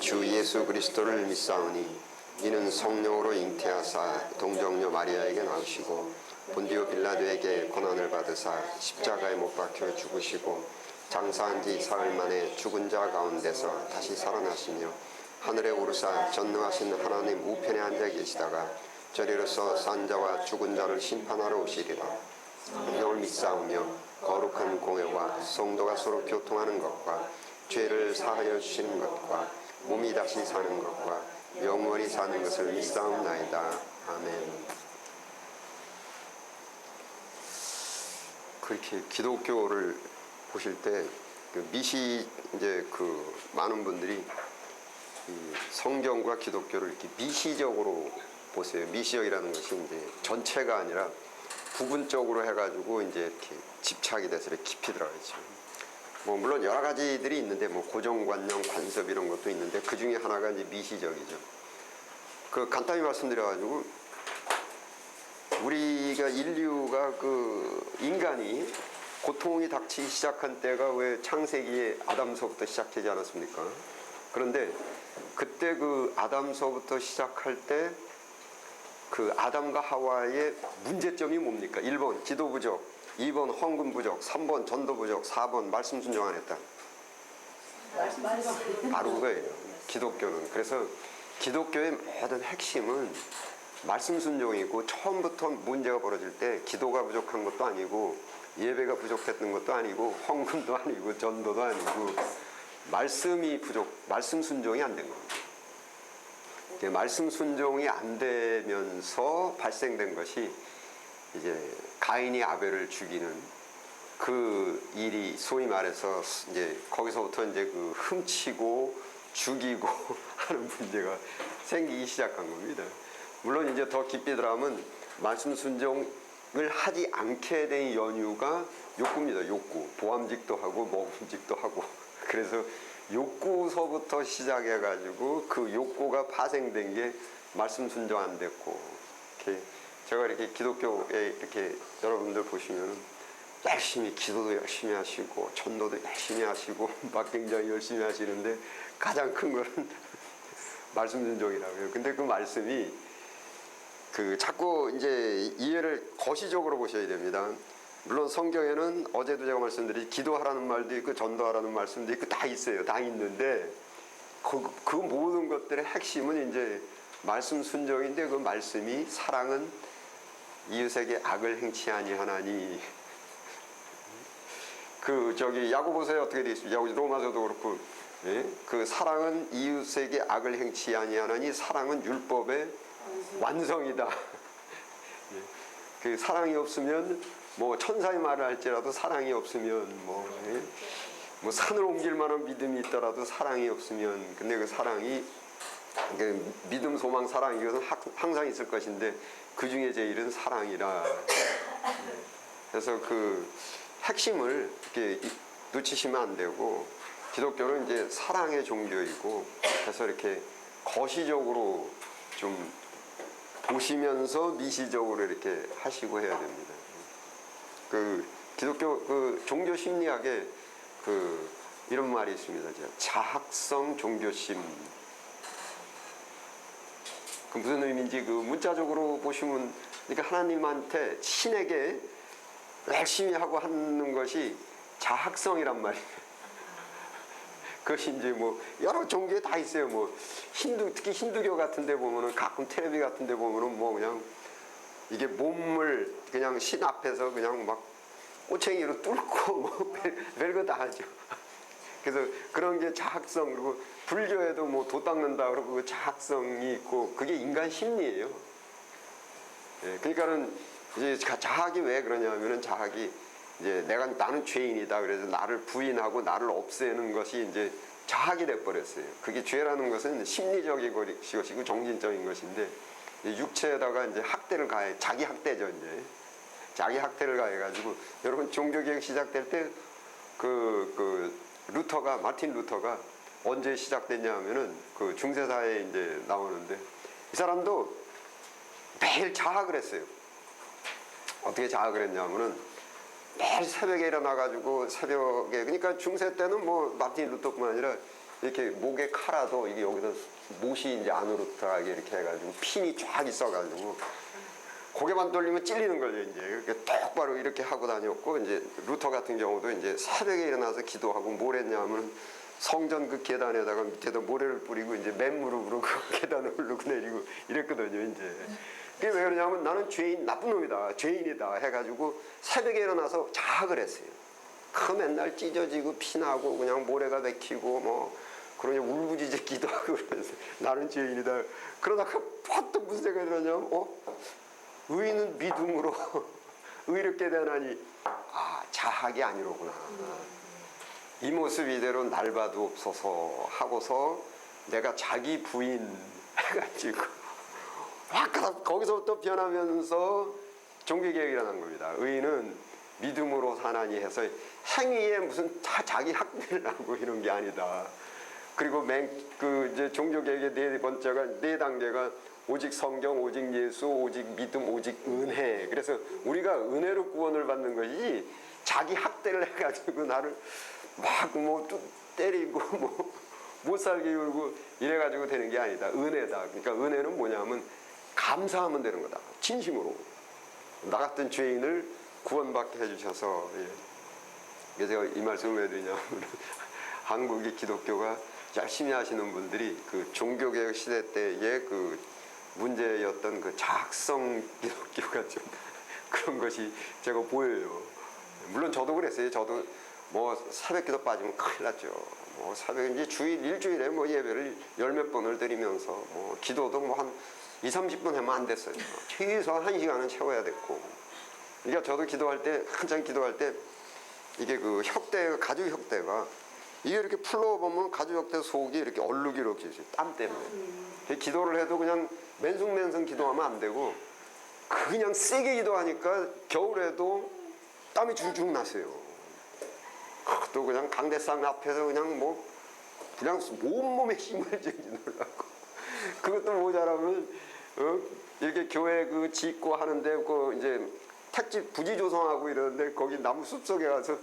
우리 주 예수 그리스도를 믿사오니 이는 성령으로 잉태하사 동정녀 마리아에게 나오시고 본디오 빌라도에게 고난을 받으사 십자가에 못 박혀 죽으시고 장사한 지 사흘 만에 죽은 자 가운데서 다시 살아나시며 하늘에 오르사 전능하신 하나님 우편에 앉아 계시다가 저리로서 산 자와 죽은 자를 심판하러 오시리라. 성령을 믿사오며 거룩한 공회와 성도가 서로 교통하는 것과 죄를 사하여 주시는 것과 몸이 다시 사는 것과 영원히 사는 것을 믿사옵나이다. 아멘. 그렇게 기독교를 보실 때 이제 많은 분들이 성경과 기독교를 이렇게 미시적으로 보세요. 미시적이라는 것이 이제 전체가 아니라 부분적으로 해가지고 이제 이렇게 집착이 돼서 이렇게 깊이 들어가죠. 물론 여러 가지들이 있는데 고정관념, 관습 이런 것도 있는데 그 중에 하나가 이제 미시적이죠. 간단히 말씀드려가지고 우리가 인류가 인간이 고통이 닥치기 시작한 때가 왜 창세기에 아담서부터 시작하지 않았습니까? 그런데 그때 아담서부터 시작할 때 아담과 하와의 문제점이 뭡니까? 1번 기도 부족, 2번 헌금 부족, 3번 전도 부족, 4번 말씀 순종 안 했다. 바로 그거예요. 기독교는. 그래서 기독교의 모든 핵심은 말씀 순종이고 처음부터 문제가 벌어질 때 기도가 부족한 것도 아니고 예배가 부족했던 것도 아니고 헌금도 아니고 전도도 아니고 말씀 순종이 안 된 겁니다. 말씀 순종이 안 되면서 발생된 것이 이제 가인이 아벨을 죽이는 그 일이 소위 말해서 이제 거기서부터 이제 훔치고 죽이고 하는 문제가 생기기 시작한 겁니다. 물론 이제 더 깊이 들어가면 말씀 순종을 하지 않게 된 연유가 욕구입니다. 욕구. 보암직도 하고 먹음직도 하고. 그래서 욕구서부터 시작해가지고 그 욕구가 파생된 게 말씀 순종 안 됐고, 제가 이렇게 기독교에 이렇게 여러분들 보시면은 열심히 기도도 열심히 하시고 전도도 열심히 하시고 막 굉장히 열심히 하시는데 가장 큰 거는 말씀 순종이라고요. 근데 그 말씀이 자꾸 이제 이해를 거시적으로 보셔야 됩니다. 물론 성경에는 어제도 제가 말씀드린 기도하라는 말도 있고 전도하라는 말씀도 있고 다 있어요. 다 있는데 그 모든 것들의 핵심은 이제 말씀 순종인데 그 말씀이 사랑은 이웃에게 악을 행치 아니하나니 야고보서에 어떻게 되어 있습니까? 로마서도 그렇고 사랑은 이웃에게 악을 행치 아니하나니 사랑은 율법의 완성이다. 사랑이 없으면 천사의 말을 할지라도 사랑이 없으면 산을 옮길 만한 믿음이 있더라도 사랑이 없으면 근데 그 사랑이 믿음, 소망, 사랑 이것은 항상 있을 것인데 그 중에 제일은 사랑이라. 그래서 핵심을 이렇게 놓치시면 안 되고 기독교는 이제 사랑의 종교이고 그래서 이렇게 거시적으로 좀 보시면서 미시적으로 이렇게 하시고 해야 됩니다. 기독교 종교 심리학에 이런 말이 있습니다. 자학성 종교심. 무슨 의미인지 문자적으로 보시면 그러니까 하나님한테 신에게 열심히 하고 하는 것이 자학성이란 말이에요. 그것이 이제 여러 종교에 다 있어요. 특히 힌두교 같은 데 보면은 가끔 텔레비 같은 데 보면은 그냥 이게 몸을 그냥 신 앞에서 그냥 막 꼬챙이로 뚫고 별거 다 하죠. 그래서 그런 게 자학성. 그리고 불교에도 도 닦는다 그러고 그 자학성이 있고 그게 인간 심리예요. 그러니까는 이제 자학이 왜 그러냐면은 자학이 이제 나는 죄인이다. 그래서 나를 부인하고 나를 없애는 것이 이제 자학이 돼버렸어요. 그게 죄라는 것은 심리적인 것이고 정신적인 것인데 육체에다가 이제 학대를 가해, 자기 학대죠. 이제 자기 학대를 가해가지고 여러분 종교개혁 시작될 때 마틴 루터가 언제 시작됐냐 하면은 중세사에 이제 나오는데 이 사람도 매일 자학을 했어요. 어떻게 자학을 했냐면은 매일 새벽에 일어나가지고 새벽에 그러니까 중세 때는 마틴 루터뿐만 아니라 이렇게 목에 칼아도 이게 여기서 못이 이제 안으로 들어가게 이렇게 해가지고 핀이 쫙 있어가지고 고개만 돌리면 찔리는 거예요. 이제 이렇게 똑바로 이렇게 하고 다녔고, 이제 루터 같은 경우도 이제 새벽에 일어나서 기도하고 뭘 했냐면 성전 그 계단에다가 밑에다 모래를 뿌리고 이제 맨무릎으로 그 계단을 오르고 내리고 이랬거든요. 이제 그게 왜 그러냐면 나는 죄인, 나쁜 놈이다, 죄인이다 해가지고 새벽에 일어나서 자학을 했어요. 그 맨날 찢어지고 피나고 그냥 모래가 맥히고 뭐 그러니 울부짖어 기도하고 그러면서 나는 죄인이다. 그러다가 퍼뜩 무슨 생각이 들었냐면 의인은 믿음으로 의롭게 되나니 자학이 아니로구나. 이 모습 이대로 날 봐도 없어서 하고서 내가 자기 부인 해가지고 확 거기서부터 변하면서 종교개혁이 일어난 겁니다. 의인은 믿음으로 사나니 해서 행위에 무슨 자기 학대를 하고 이런 게 아니다. 그리고 이제 종교개혁의 네 번째가, 네 단계가 오직 성경, 오직 예수, 오직 믿음, 오직 은혜. 그래서 우리가 은혜로 구원을 받는 것이 자기 학대를 해가지고 나를 막 뭐 때리고 뭐 못 살게 굴고 이래가지고 되는 게 아니다. 은혜다. 그러니까 은혜는 뭐냐면 감사하면 되는 거다. 진심으로. 나 같은 죄인을 구원받게 해주셔서. 예. 그래서 제가 이 말씀을 왜 드리냐면 한국의 기독교가 열심히 하시는 분들이 그 종교개혁 시대 때의 그 문제였던 그 자학성 기독교가 좀 그런 것이 제가 보여요. 물론 저도 그랬어요. 저도 뭐 새벽기도 빠지면 큰일 났죠. 뭐 새벽인지 일주일에 뭐 예배를 열몇 번을 드리면서 뭐 기도도 뭐 한 20-30분 하면 안 됐어요. 최소한 1시간은 채워야 됐고. 그러니까 저도 기도할 때, 한참 기도할 때 이게 그 가죽 혁대가 이게 이렇게 풀러보면 가죽 혁대 속이 이렇게 얼룩이 이렇게 있어요. 땀 때문에. 기도를 해도 그냥 맨숭맨숭 기도하면 안 되고 그냥 세게 기도하니까 겨울에도 땀이 줄줄 나세요. 또 그냥 강대상 앞에서 그냥 그냥 온몸에 힘을 주느라고 그것도 모자라면 이렇게 교회 그 짓고 하는데 그 이제 택지 부지 조성하고 이러는데 거기 나무 숲 속에 가서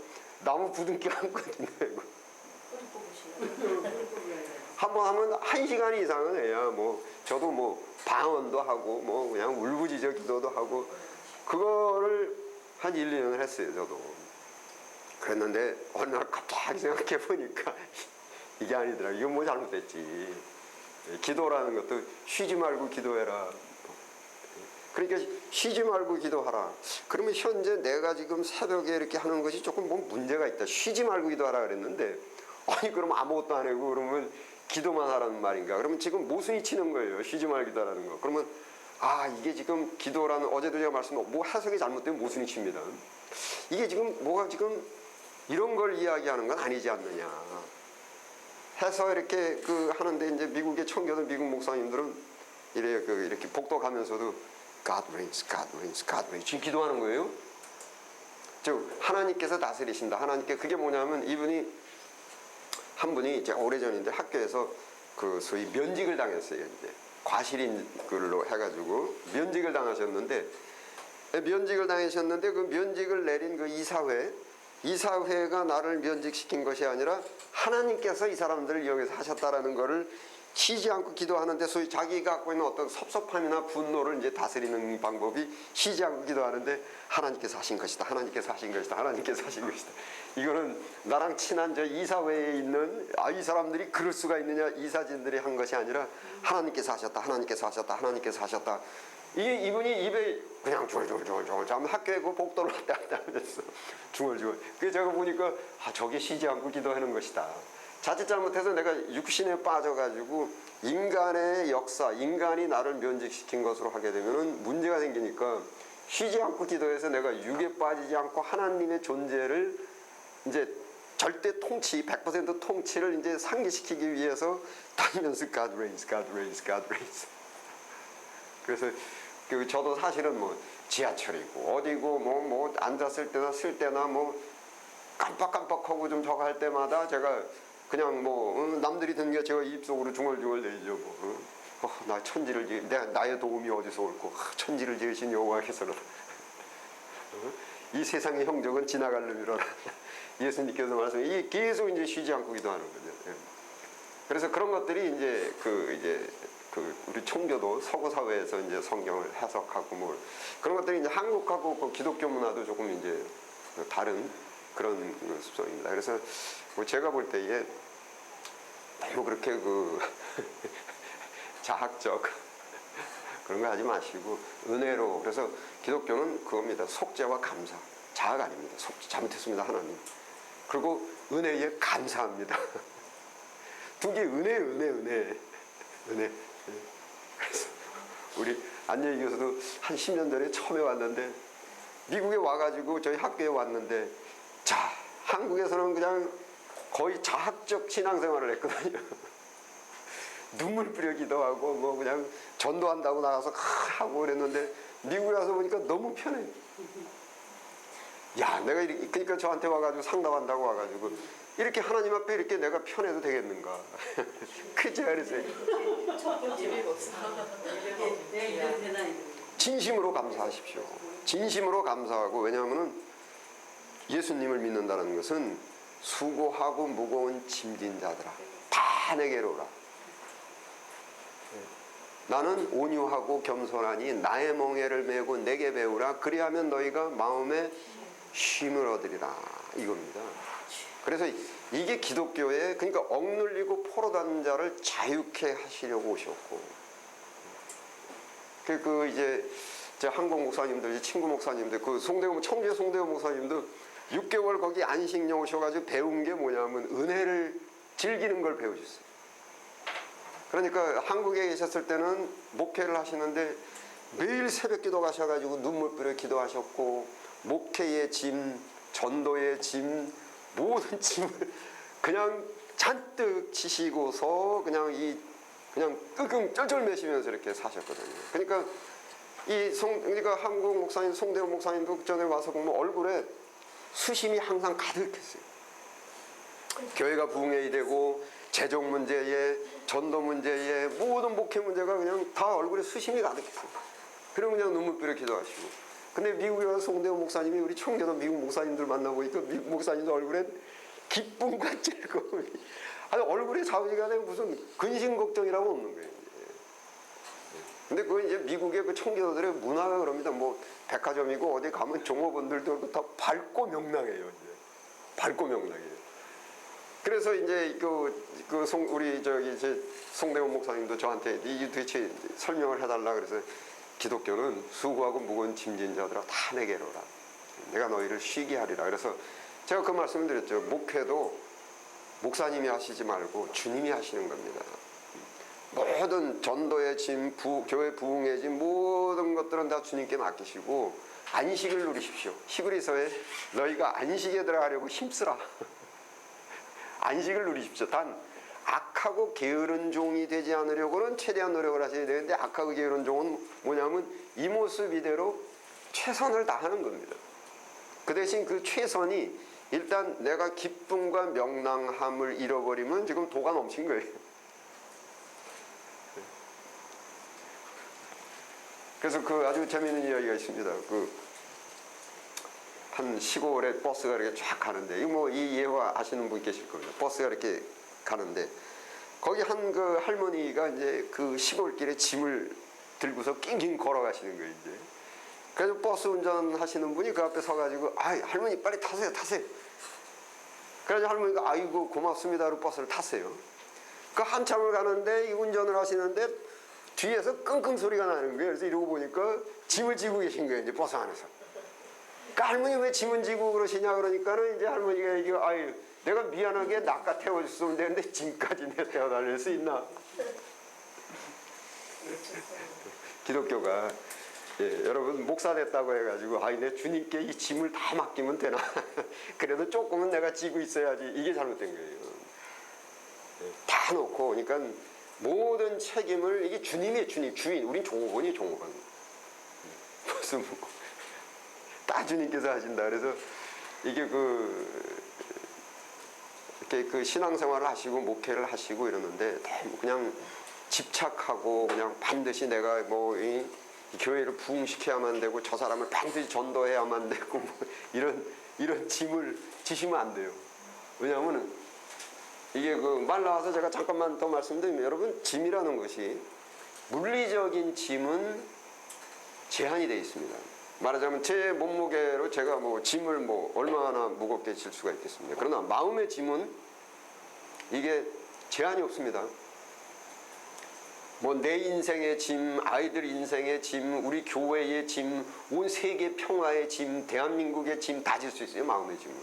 나무 부둥켜 안고 지내고 한번 하면 1시간 이상은 해야 뭐 저도 뭐 방언도 하고 뭐 그냥 울부짖어 기도도 하고 그거를 한 1-2년을 했어요. 저도 그랬는데 어느 날 갑자기 생각해 보니까 이게 아니더라. 이건 뭐 잘못됐지. 기도라는 것도 쉬지 말고 기도해라. 그러니까 쉬지 말고 기도하라. 그러면 현재 내가 지금 새벽에 이렇게 하는 것이 조금 뭐 문제가 있다. 쉬지 말고 기도하라 그랬는데 아니 그럼 아무것도 안 하고 그러면 기도만 하라는 말인가. 그러면 지금 모순이 치는 거예요. 쉬지 말고 기도하라는 거. 그러면 이게 지금 기도라는, 어제도 제가 뭐 해석이 잘못되면 모순이 칩니다. 이게 지금 뭐가 지금 이런 걸 이야기하는 건 아니지 않느냐 해서 이렇게 그 하는데, 이제 미국의 청교도 미국 목사님들은 이렇게 복독하면서도 God reigns, God reigns, God reigns 지금 기도하는 거예요. 즉 하나님께서 다스리신다. 하나님께, 그게 뭐냐면 이분이 한 분이 제가 오래전인데 학교에서 그 소위 면직을 당했어요. 이제 과실인글로 해가지고 면직을 당하셨는데 그 면직을 내린 그 이사회가 나를 면직시킨 것이 아니라 하나님께서 이 사람들을 여기서 하셨다라는 것을 쉬지 않고 기도하는데, 소위 자기가 갖고 있는 어떤 섭섭함이나 분노를 이제 다스리는 방법이 쉬지 않고 기도하는데 하나님께서 하신 것이다. 하나님께서 하신 것이다. 하나님께서 하신 것이다. 이거는 나랑 친한 저 이사회에 있는 이 사람들이 그럴 수가 있느냐, 이사진들이 한 것이 아니라 하나님께서 하셨다. 하나님께서 하셨다. 하나님께서 하셨다. 이분이 입에 그냥 중얼중얼 하면 학교에 그 복도를 왔다 갔다 하면서 중얼중얼. 그래서 제가 보니까 저게 쉬지 않고 기도하는 것이다. 자칫 잘못해서 내가 육신에 빠져가지고 인간의 역사, 인간이 나를 면직시킨 것으로 하게 되면은 문제가 생기니까 쉬지 않고 기도해서 내가 육에 빠지지 않고 하나님의 존재를 이제 절대 통치, 100% 통치를 이제 상기시키기 위해서 다니면서 God reigns, God reigns, God reigns. 그래서 저도 사실은 뭐 지하철이고 어디고 뭐 앉았을 때나 쓸 때나 뭐 깜빡깜빡하고 좀 저거 할 때마다 제가 그냥 남들이 듣는 게 제가 입속으로 중얼중얼 내죠. 나 천지를 나의 도움이 어디서 올고 천지를 지으신 여호와께서는 이 세상의 형적은 지나갈 놈이로라. 예수님께서 말씀해. 이게 계속 이제 쉬지 않고 기도하는 거죠. 그래서 그런 것들이 이제 그 우리 총교도 서구 사회에서 이제 성경을 해석하고 뭐 그런 것들이 이제 한국하고 그 기독교 문화도 조금 이제 다른 그런 습성입니다. 그래서 뭐 제가 볼 때에 너무 그렇게 그 자학적 그런 거 하지 마시고 은혜로. 그래서 기독교는 그겁니다. 속죄와 감사. 자학 아닙니다. 속죄 잘못했습니다 하나님. 그리고 은혜에 감사합니다. 두 개 은혜. 그래서 우리 안예희 교수도 한 10년 전에 처음에 왔는데 미국에 와가지고 저희 학교에 왔는데 자 한국에서는 그냥 거의 자학적 신앙생활을 했거든요. 눈물 뿌려 기도하고 뭐 그냥 전도한다고 나가서 하고 그랬는데 미국에 와서 보니까 너무 편해. 야 내가 그러니까 저한테 와가지고 상담한다고 와가지고 이렇게 하나님 앞에 이렇게 내가 편해도 되겠는가. 그 제가 그랬어요. 진심으로 감사하십시오. 진심으로 감사하고. 왜냐하면 예수님을 믿는다는 것은 수고하고 무거운 짐진 자들아 다 내게로 오라. 나는 온유하고 겸손하니 나의 멍에를 메고 내게 배우라. 그리하면 너희가 마음에 쉼을 얻으리라. 이겁니다. 그래서 이게 기독교의, 그러니까 억눌리고 포로된 자를 자유케 하시려고 오셨고, 이제 한국 목사님들, 친구 목사님들, 그 청주의 송대호 목사님도 6개월 거기 안식령 오셔가지고 배운 게 뭐냐면 은혜를 즐기는 걸 배우셨어요. 그러니까 한국에 계셨을 때는 목회를 하시는데 매일 새벽 기도 가셔가지고 눈물 뿌려 기도하셨고, 목회의 짐, 전도의 짐, 모든 짐을 그냥 잔뜩 지시고서 그냥 끙끙 쩔쩔매시면서 이렇게 사셨거든요. 그러니까 그러니까 한국 목사님, 송대호 목사님도 전에 와서 보면 얼굴에 수심이 항상 가득했어요. 교회가 부흥회이 되고 재정 문제에 전도 문제에 모든 목회 문제가 그냥 다 얼굴에 수심이 가득했어요. 그러면 그냥 눈물 뿌려 기도하시고. 근데 미국에 와서 송대호 목사님이 우리 청교도 미국 목사님들 만나보니까 미국 목사님들 얼굴엔 기쁨과 즐거움이, 아니 얼굴에 자우지간에 무슨 근심 걱정이라고 없는 거예요. 근데 그건 이제 미국의 그 청교도들의 문화가 그럽니다. 뭐 백화점이고 어디 가면 종업원들도 다 밝고 명랑해요. 이제. 밝고 명랑해요. 그래서 이제 우리 송대호 목사님도 저한테 이 도대체 설명을 해달라 그래서 기독교는 수고하고 무거운 짐진 자들아 다 내게로 오라. 내가 너희를 쉬게 하리라. 그래서 제가 그 말씀을 드렸죠. 목회도 목사님이 하시지 말고 주님이 하시는 겁니다. 모든 전도의 짐, 교회 부흥의 짐, 모든 것들은 다 주님께 맡기시고 안식을 누리십시오. 히브리서에 너희가 안식에 들어가려고 힘쓰라. 안식을 누리십시오. 단 악하고 게으른 종이 되지 않으려고는 최대한 노력을 하셔야 되는데, 악하고 게으른 종은 뭐냐면 이 모습 이대로 최선을 다하는 겁니다. 그 대신 그 최선이 일단 내가 기쁨과 명랑함을 잃어버리면 지금 도가 넘친 거예요. 그래서 아주 재미있는 이야기가 있습니다. 한 시골에 버스가 이렇게 쫙 가는데, 이 예화 아시는 분 계실 겁니다. 버스가 이렇게 가는데, 거기 한 할머니가 이제 그 시골길에 짐을 들고서 낑낑 걸어가시는 거예요, 이제. 그래서 버스 운전하시는 분이 그 앞에 서가지고, 할머니 빨리 타세요. 그래서 할머니가, 아이고, 고맙습니다로 버스를 탔어요. 그 한참을 가는데, 이 운전을 하시는데, 뒤에서 끙끙 소리가 나는 거예요. 그래서 이러고 보니까 짐을 지고 계신 거예요, 이제 버스 안에서. 그러니까 할머니 왜 짐을 지고 그러시냐 그러니까는 이제 할머니가 얘기가, 내가 미안하게 낚아 태워줬으면 되는데 짐까지 내가 태워달릴 수 있나? 기독교가 여러분 목사 됐다고 해가지고 내 주님께 이 짐을 다 맡기면 되나? 그래도 조금은 내가 지고 있어야지. 이게 잘못된 거예요. 다 놓고, 그러니까 모든 책임을 이게 주님이 주인. 우린 종업원이 종업원. 무슨 다 주님께서 하신다. 그래서 이게 이렇게 신앙생활을 하시고 목회를 하시고 이러는데 그냥 집착하고 그냥 반드시 내가 이 교회를 부흥시켜야만 되고 저 사람을 반드시 전도해야만 되고 이런 짐을 지시면 안 돼요. 왜냐하면 이게 그 말 나와서 제가 잠깐만 더 말씀드리면 여러분 짐이라는 것이 물리적인 짐은 제한이 되어 있습니다. 말하자면 제 몸무게로 제가 뭐 짐을 뭐 얼마나 무겁게 질 수가 있겠습니까? 그러나 마음의 짐은 이게 제한이 없습니다. 뭐 내 인생의 짐, 아이들 인생의 짐, 우리 교회의 짐, 온 세계 평화의 짐, 대한민국의 짐 다 질 수 있어요. 마음의 짐은.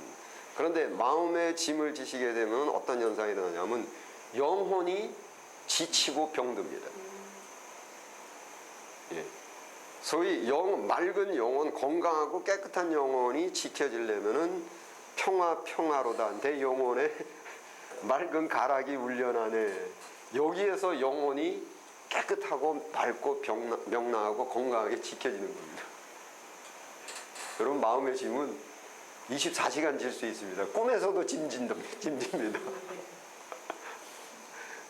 그런데 마음의 짐을 지시게 되면 어떤 현상이 일어나냐면 영혼이 지치고 병듭니다. 예. 소위 맑은 영혼, 건강하고 깨끗한 영혼이 지켜지려면은 평화로다. 내 영혼에 맑은 가락이 울려나네. 여기에서 영혼이 깨끗하고 맑고 명랑하고 건강하게 지켜지는 겁니다. 여러분 마음의 짐은 24시간 질 수 있습니다. 꿈에서도 짐집니다.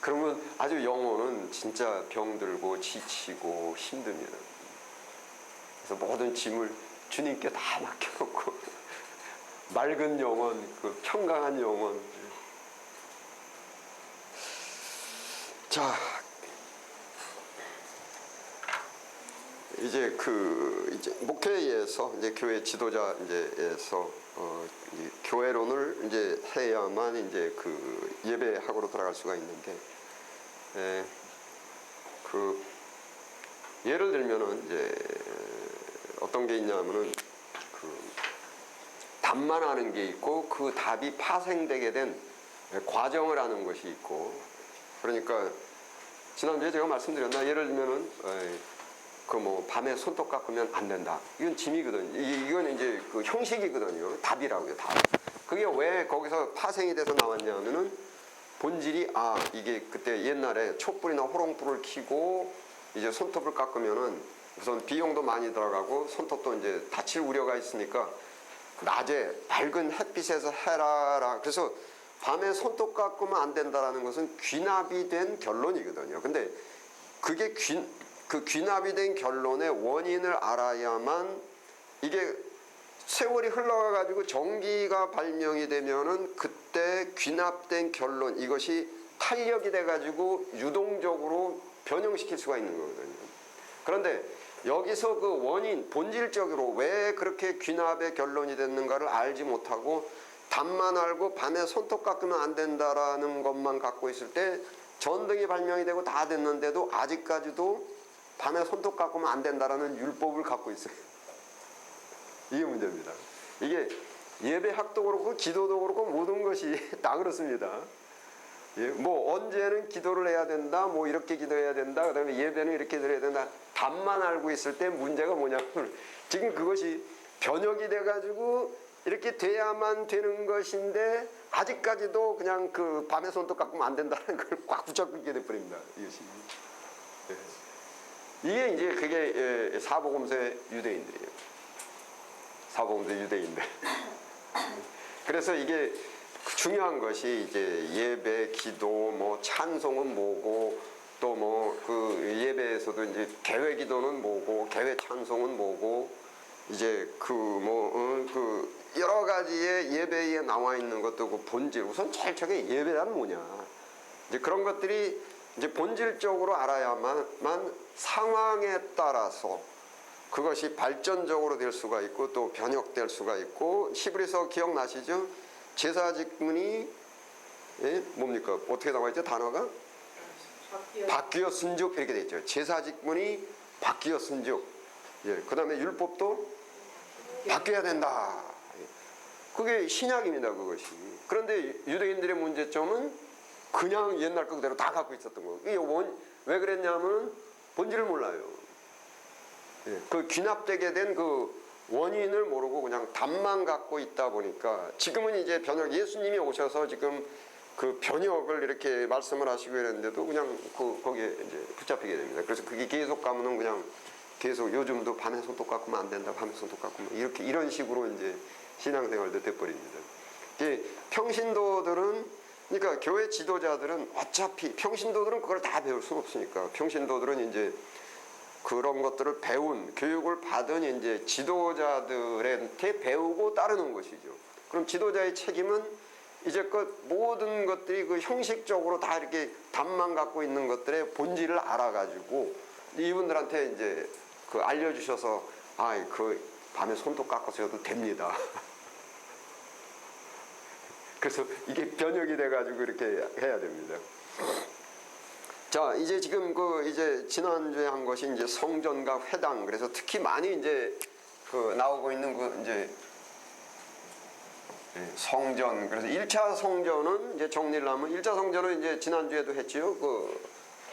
그러면 아주 영혼은 진짜 병들고 지치고 힘듭니다. 그래서 모든 짐을 주님께 다 맡겨놓고 맑은 영혼, 그 평강한 영혼. 자, 이제 목회에서 이제 교회 지도자 이제에서 이제 교회론을 이제 해야만 이제 그 예배학으로 돌아갈 수가 있는데, 예를 들면은 이제 어떤 게 있냐면은 그 답만 하는 게 있고 그 답이 파생되게 된 과정을 하는 것이 있고, 그러니까 지난주에 제가 말씀드렸나, 예를 들면은 그 뭐 밤에 손톱 깎으면 안 된다. 이건 짐이거든요. 이건 이제 그 형식이거든요. 답이라고요. 답. 그게 왜 거기서 파생이 돼서 나왔냐면은 본질이 이게 그때 옛날에 촛불이나 호롱불을 켜고 이제 손톱을 깎으면은 우선 비용도 많이 들어가고 손톱도 이제 다칠 우려가 있으니까 낮에 밝은 햇빛에서 해라라. 그래서 밤에 손톱 깎으면 안 된다라는 것은 귀납이 된 결론이거든요. 근데 그게 귀납이 된 결론의 원인을 알아야만, 이게 세월이 흘러가가지고 전기가 발명이 되면은 그때 귀납된 결론, 이것이 탄력이 돼가지고 유동적으로 변형시킬 수가 있는 거거든요. 그런데 여기서 그 원인, 본질적으로 왜 그렇게 귀납의 결론이 됐는가를 알지 못하고 답만 알고 밤에 손톱 깎으면 안 된다라는 것만 갖고 있을 때 전등이 발명이 되고 다 됐는데도 아직까지도 밤에 손톱 깎으면 안 된다라는 율법을 갖고 있어요. 이게 문제입니다. 이게 예배학도 그렇고 기도도 그렇고 모든 것이 다 그렇습니다. 예, 뭐 언제는 기도를 해야 된다, 뭐 이렇게 기도해야 된다, 그다음에 예배는 이렇게 드려야 된다. 답만 알고 있을 때 문제가 뭐냐면 지금 그것이 변혁이 돼가지고 이렇게 돼야만 되는 것인데 아직까지도 그냥 그 밤에 손톱 깎으면 안 된다는 걸 꽉 붙잡고 있게 돼버립니다. 이것이. 예. 이게 이제 그게 사복음서의 유대인들이에요. 사복음서 유대인들. 그래서 이게 중요한 것이 이제 예배, 기도, 뭐 찬송은 뭐고, 또 뭐 그 예배에서도 이제 개회 기도는 뭐고, 개회 찬송은 뭐고, 이제 그 여러 가지의 예배에 나와 있는 것도 그 본질. 우선 제일 저게 예배란 뭐냐. 이제 그런 것들이 이제 본질적으로 알아야만 상황에 따라서 그것이 발전적으로 될 수가 있고 또 변혁될 수가 있고, 히브리서 기억나시죠? 제사 직분이 뭡니까? 어떻게 나와 있죠? 단어가 바뀌었은즉 이렇게 돼 있죠. 제사 직분이 바뀌었은즉. 예, 그다음에 율법도 바뀌어야 된다. 그게 신약입니다. 그것이. 그런데 유대인들의 문제점은 그냥 옛날 그대로 다 갖고 있었던 거예요. 이게 왜 그랬냐면 본질을 몰라요. 예, 그 귀납되게 된 그 원인을 모르고 그냥 답만 갖고 있다 보니까 지금은 이제 변혁, 예수님이 오셔서 지금 그 변혁을 이렇게 말씀을 하시고 이랬는데도 그냥 거기에 이제 붙잡히게 됩니다. 그래서 그게 계속 가면은 그냥 계속 요즘도 밤에 손톱 깎으면 안 된다, 밤에 손톱 깎으면 이런 식으로 이제 신앙생활도 돼버립니다. 평신도들은, 그러니까 교회 지도자들은 어차피 평신도들은 그걸 다 배울 수는 없으니까 평신도들은 이제 그런 것들을 배운, 교육을 받은 이제 지도자들한테 배우고 따르는 것이죠. 그럼 지도자의 책임은 이제 그 모든 것들이 그 형식적으로 다 이렇게 답만 갖고 있는 것들의 본질을 알아가지고 이분들한테 이제 그 알려주셔서 그 밤에 손톱 깎아서 해도 됩니다. 그래서 이게 변형이 돼가지고 이렇게 해야 됩니다. 자, 이제 지금 이제 지난주에 한 것이 이제 성전과 회당, 그래서 특히 많이 이제 나오고 있는 이제 성전, 그래서 1차 성전은 이제 정리를 하면 1차 성전은 이제 지난주에도 했지요.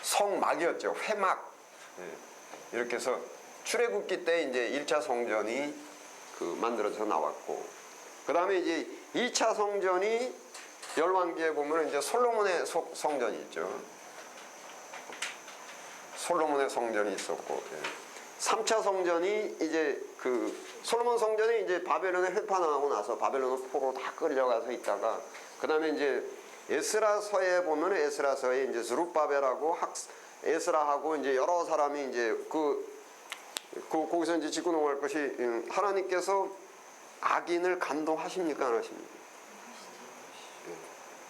성막이었죠. 회막. 이렇게 해서 출애굽기 때 이제 1차 성전이 만들어져서 나왔고, 그 다음에 이제 2차 성전이 열왕기에 보면 이제 솔로몬의 성전이 있죠. 솔로몬의 성전이 있었고, 3차 성전이 이제 솔로몬 성전이 이제 바벨론에 회파당하고 나서 바벨론 포로 다 끌려가서 있다가, 그 다음에 이제 에스라서에 보면 에스라서에 이제 스룹바벨하고 에스라하고 이제 여러 사람이 이제 거기서 이제 짚고 넘어갈 것이, 하나님께서 악인을 간동하십니까, 안 하십니까?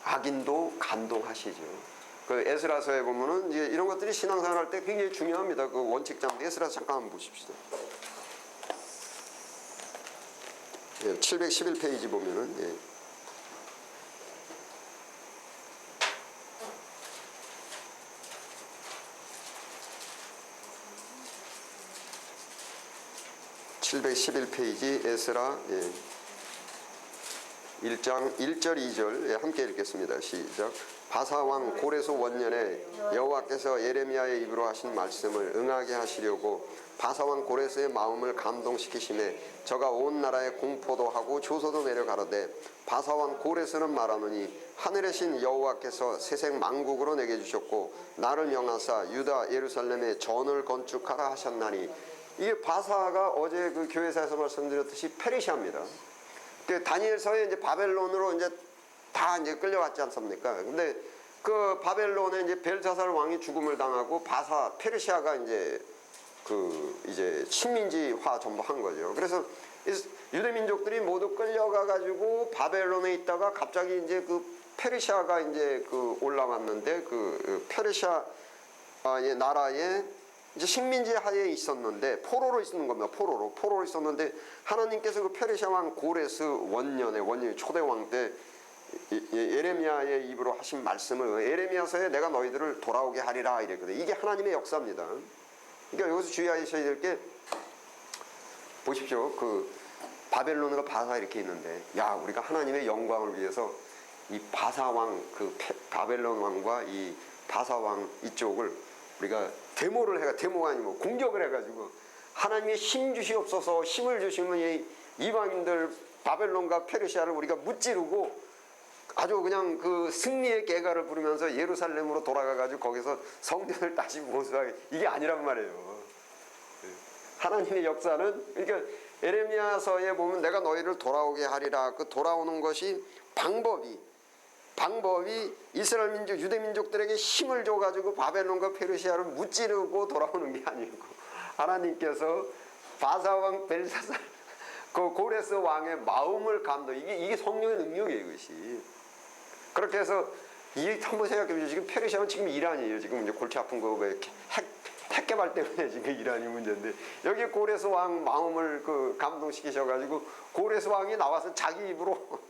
악인도 간동하시죠. 에스라서에 보면은 이제 이런 것들이 신앙생활 할 때 굉장히 중요합니다. 원칙자인데 에스라서 잠깐 한번 보십시다. 711페이지 보면은, 711페이지 에스라 1장 1절 2절 함께 읽겠습니다. 시작. 바사왕 고레스 원년에 여호와께서 예레미야의 입으로 하신 말씀을 응하게 하시려고 바사왕 고레스의 마음을 감동시키심에 저가 온 나라에 공포도 하고 조소도 내려 가로되 바사왕 고레스는 말하노니 하늘의 신 여호와께서 세상 만국으로 내게 주셨고 나를 명하사 유다 예루살렘에 전을 건축하라 하셨나니, 이게 바사가 어제 교회사에서 말씀드렸듯이 페르시아입니다. 다니엘서에 이제 바벨론으로 이제 다 이제 끌려갔지 않습니까? 근데 바벨론에 이제 벨사살 왕이 죽음을 당하고 페르시아가 이제 이제 식민지화 전부 한 거죠. 그래서 유대 민족들이 모두 끌려가 가지고 바벨론에 있다가 갑자기 이제 페르시아가 이제 올라왔는데 페르시아 나라에 이제 식민지 하에 있었는데 포로로 있는 겁니다. 포로로 있었는데 하나님께서 페르시아 왕 고레스 원년에 초대 왕 때 예레미야의 입으로 하신 말씀을 예레미야서에 내가 너희들을 돌아오게 하리라 이랬거든요. 이게 하나님의 역사입니다. 그러니까 여기서 주의하셔야 될 게, 보십시오. 바벨론과 바사 이렇게 있는데, 우리가 하나님의 영광을 위해서 이 바사 왕, 바벨론 왕과 이 바사 왕 이쪽을 우리가 데모가 아니고 공격을 해가지고 하나님의 힘 주시옵소서, 힘을 주시면 이 이방인들 바벨론과 페르시아를 우리가 무찌르고 아주 그냥 승리의 계가를 부르면서 예루살렘으로 돌아가가지고 거기서 성전을 다시 보수하게, 이게 아니란 말이에요. 하나님의 역사는, 그러니까 에레미야서에 보면 내가 너희를 돌아오게 하리라, 돌아오는 것이 방법이 이스라엘 민족, 유대 민족들에게 힘을 줘가지고 바벨론과 페르시아를 무찌르고 돌아오는 게 아니고, 하나님께서 바사왕 벨사살 고레스 왕의 마음을 감동, 이게 성령의 능력이에요, 이것이. 그렇게 해서 한번 생각해 보시죠. 지금 페르시아는 지금 이란이에요. 지금 이제 골치 아픈 거 핵개발 때문에 지금 이란이 문제인데, 여기 고레스 왕 마음을 감동시키셔가지고 고레스 왕이 나와서 자기 입으로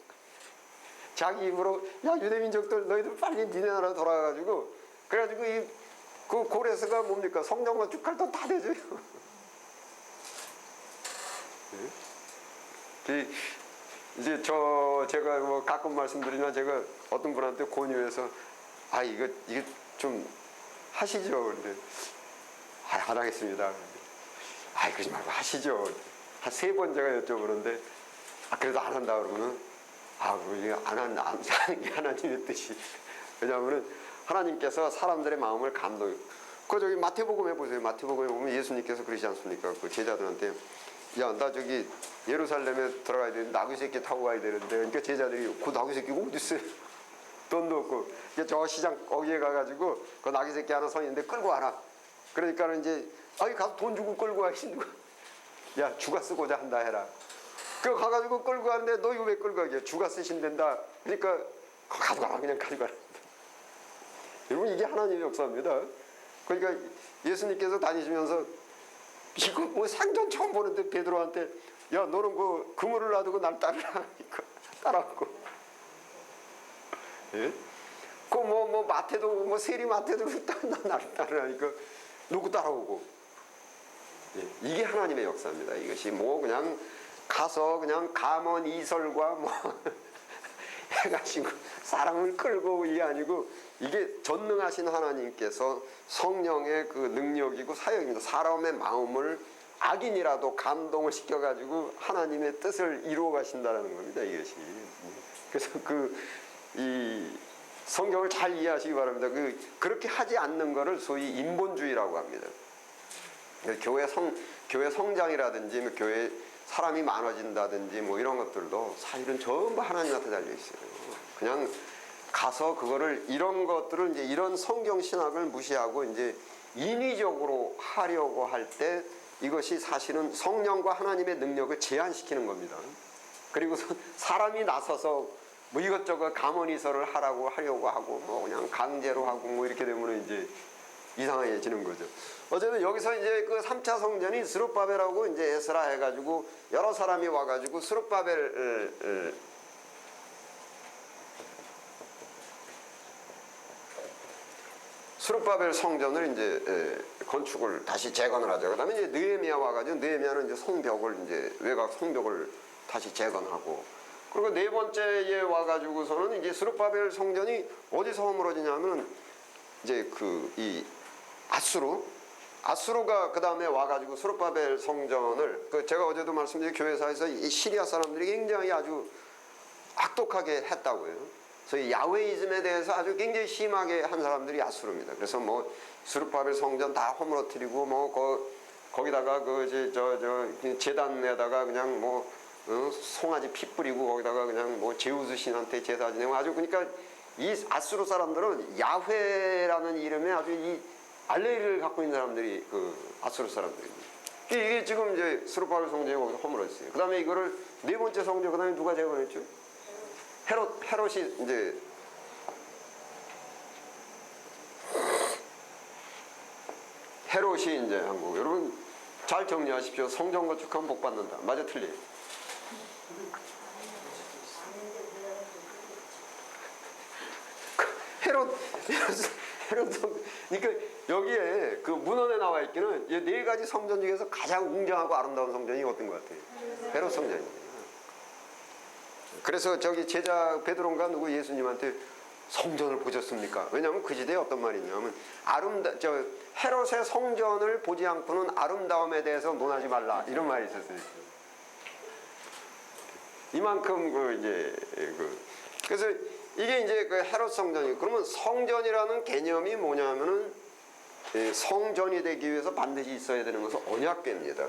야, 유대 민족들 너희들 빨리 니네 나라 돌아가가지고, 그래가지고 고레스가 뭡니까? 성전 건축할 돈 다 내줘요. 이제 제가 가끔 말씀드리면, 제가 어떤 분한테 권유해서 이거 좀 하시죠. 근데 안 하겠습니다. 그러지 말고 하시죠. 한 3번 제가 여쭤보는데 그래도 안 한다 그러면은 이게 안 하는 게 하나님의 뜻이. 왜냐하면은 하나님께서 사람들의 마음을 감동. 저기 마태복음에 보세요. 마태복음에 보면 예수님께서 그러시지 않습니까? 제자들한테, 야, 나 저기 예루살렘에 들어가야 되는데 나귀 새끼 타고 가야 되는데, 그러니까 제자들이 나귀 새끼가 어디 있어요? 돈도 없고. 저 시장 거기에 가가지고 나귀 새끼 하나 서 있는데 끌고 와라. 그러니까는 이제 가서 돈 주고 끌고 와야지. 야, 주가 쓰고자 한다 해라. 가가지고 끌고 왔는데, 너 이거 왜 끌고 가게? 주가 쓰신댄다. 그러니까 가져가라, 그냥 가져가라. 여러분, 이게 하나님의 역사입니다. 그러니까 예수님께서 다니시면서 이거 뭐 생전 처음 보는데 베드로한테 야, 너는 그 그물을 놔두고 날 따르라. 따라오고. 예? 그 뭐 마태도 뭐 세리 마태도 날 따르라니까 누구 따라오고. 예, 이게 하나님의 역사입니다. 이것이 뭐 그냥 가서 그냥 감언 이설과 뭐 해가지고 사람을 끌고 이게 아니고, 이게 전능하신 하나님께서 성령의 그 능력이고 사역입니다. 사람의 마음을 악인이라도 감동을 시켜가지고 하나님의 뜻을 이루어 가신다는 겁니다. 이것이. 그래서 이 성경을 잘 이해하시기 바랍니다. 그렇게 하지 않는 것을 소위 인본주의라고 합니다. 교회 성장이라든지 뭐 교회 사람이 많아진다든지 뭐 이런 것들도 사실은 전부 하나님한테 달려 있어요. 그냥 가서 그거를 이런 것들을 이제 이런 성경 신학을 무시하고 이제 인위적으로 하려고 할 때 이것이 사실은 성령과 하나님의 능력을 제한시키는 겁니다. 그리고서 사람이 나서서 뭐 이것저것 감언이설을 하려고 하고 뭐 그냥 강제로 하고 뭐 이렇게 되면 이제 이상해지는 거죠. 어쨌든 여기서 이제 그 3차 성전이 스룹바벨하고 이제 에스라 해가지고 여러 사람이 와가지고 스룹바벨 성전을 이제 건축을 다시 재건을 하죠. 그다음에 이제 느헤미야 와가지고 느헤미야는 이제 성벽을 이제 외곽 성벽을 다시 재건하고, 그리고 네 번째에 와가지고서는 이제 스룹바벨 성전이 어디서 허물어지냐면 이제 이 아수르가 그 다음에 와가지고 스룹바벨 성전을 제가 어제도 말씀드린 교회사에서 이 시리아 사람들이 굉장히 아주 악독하게 했다고요. 그래서 야훼이즘에 대해서 아주 굉장히 심하게 한 사람들이 아수르입니다. 그래서 뭐 스룹바벨 성전 다 허물어뜨리고 뭐 거기다가 제단에다가 그냥 뭐 송아지 피 뿌리고 거기다가 그냥 뭐 제우스 신한테 제사 지내고 아주, 그러니까 이 아수르 사람들은 야훼라는 이름에 아주 이 알레르기를 갖고 있는 사람들이 아수르 사람들입니다. 이게 지금 이제 스룹바벨 성전이 거기서 허물어졌어요. 그 다음에 이거를 네 번째 성전, 그 다음에 누가 재건했죠? 헤롯이 이제 헤롯이 이제 한 거고, 여러분 잘 정리하십시오. 성전 건축하면 복 받는다. 맞아, 틀려요? 헤롯, 그러니까 여기에 그 문헌에 나와 있기는 이 네 가지 성전 중에서 가장 웅장하고 아름다운 성전이 어떤 것 같아요? 헤롯 성전입니다. 그래서 제자 베드로인가 누구 예수님한테 성전을 보셨습니까? 왜냐하면 그 시대에 어떤 말이 있냐면 헤롯의 성전을 보지 않고는 아름다움에 대해서 논하지 말라, 이런 말이 있었어요. 이만큼 그래서 이게 이제 헤롯 성전이, 그러면 성전이라는 개념이 뭐냐면은 성전이 되기 위해서 반드시 있어야 되는 것은 언약궤입니다.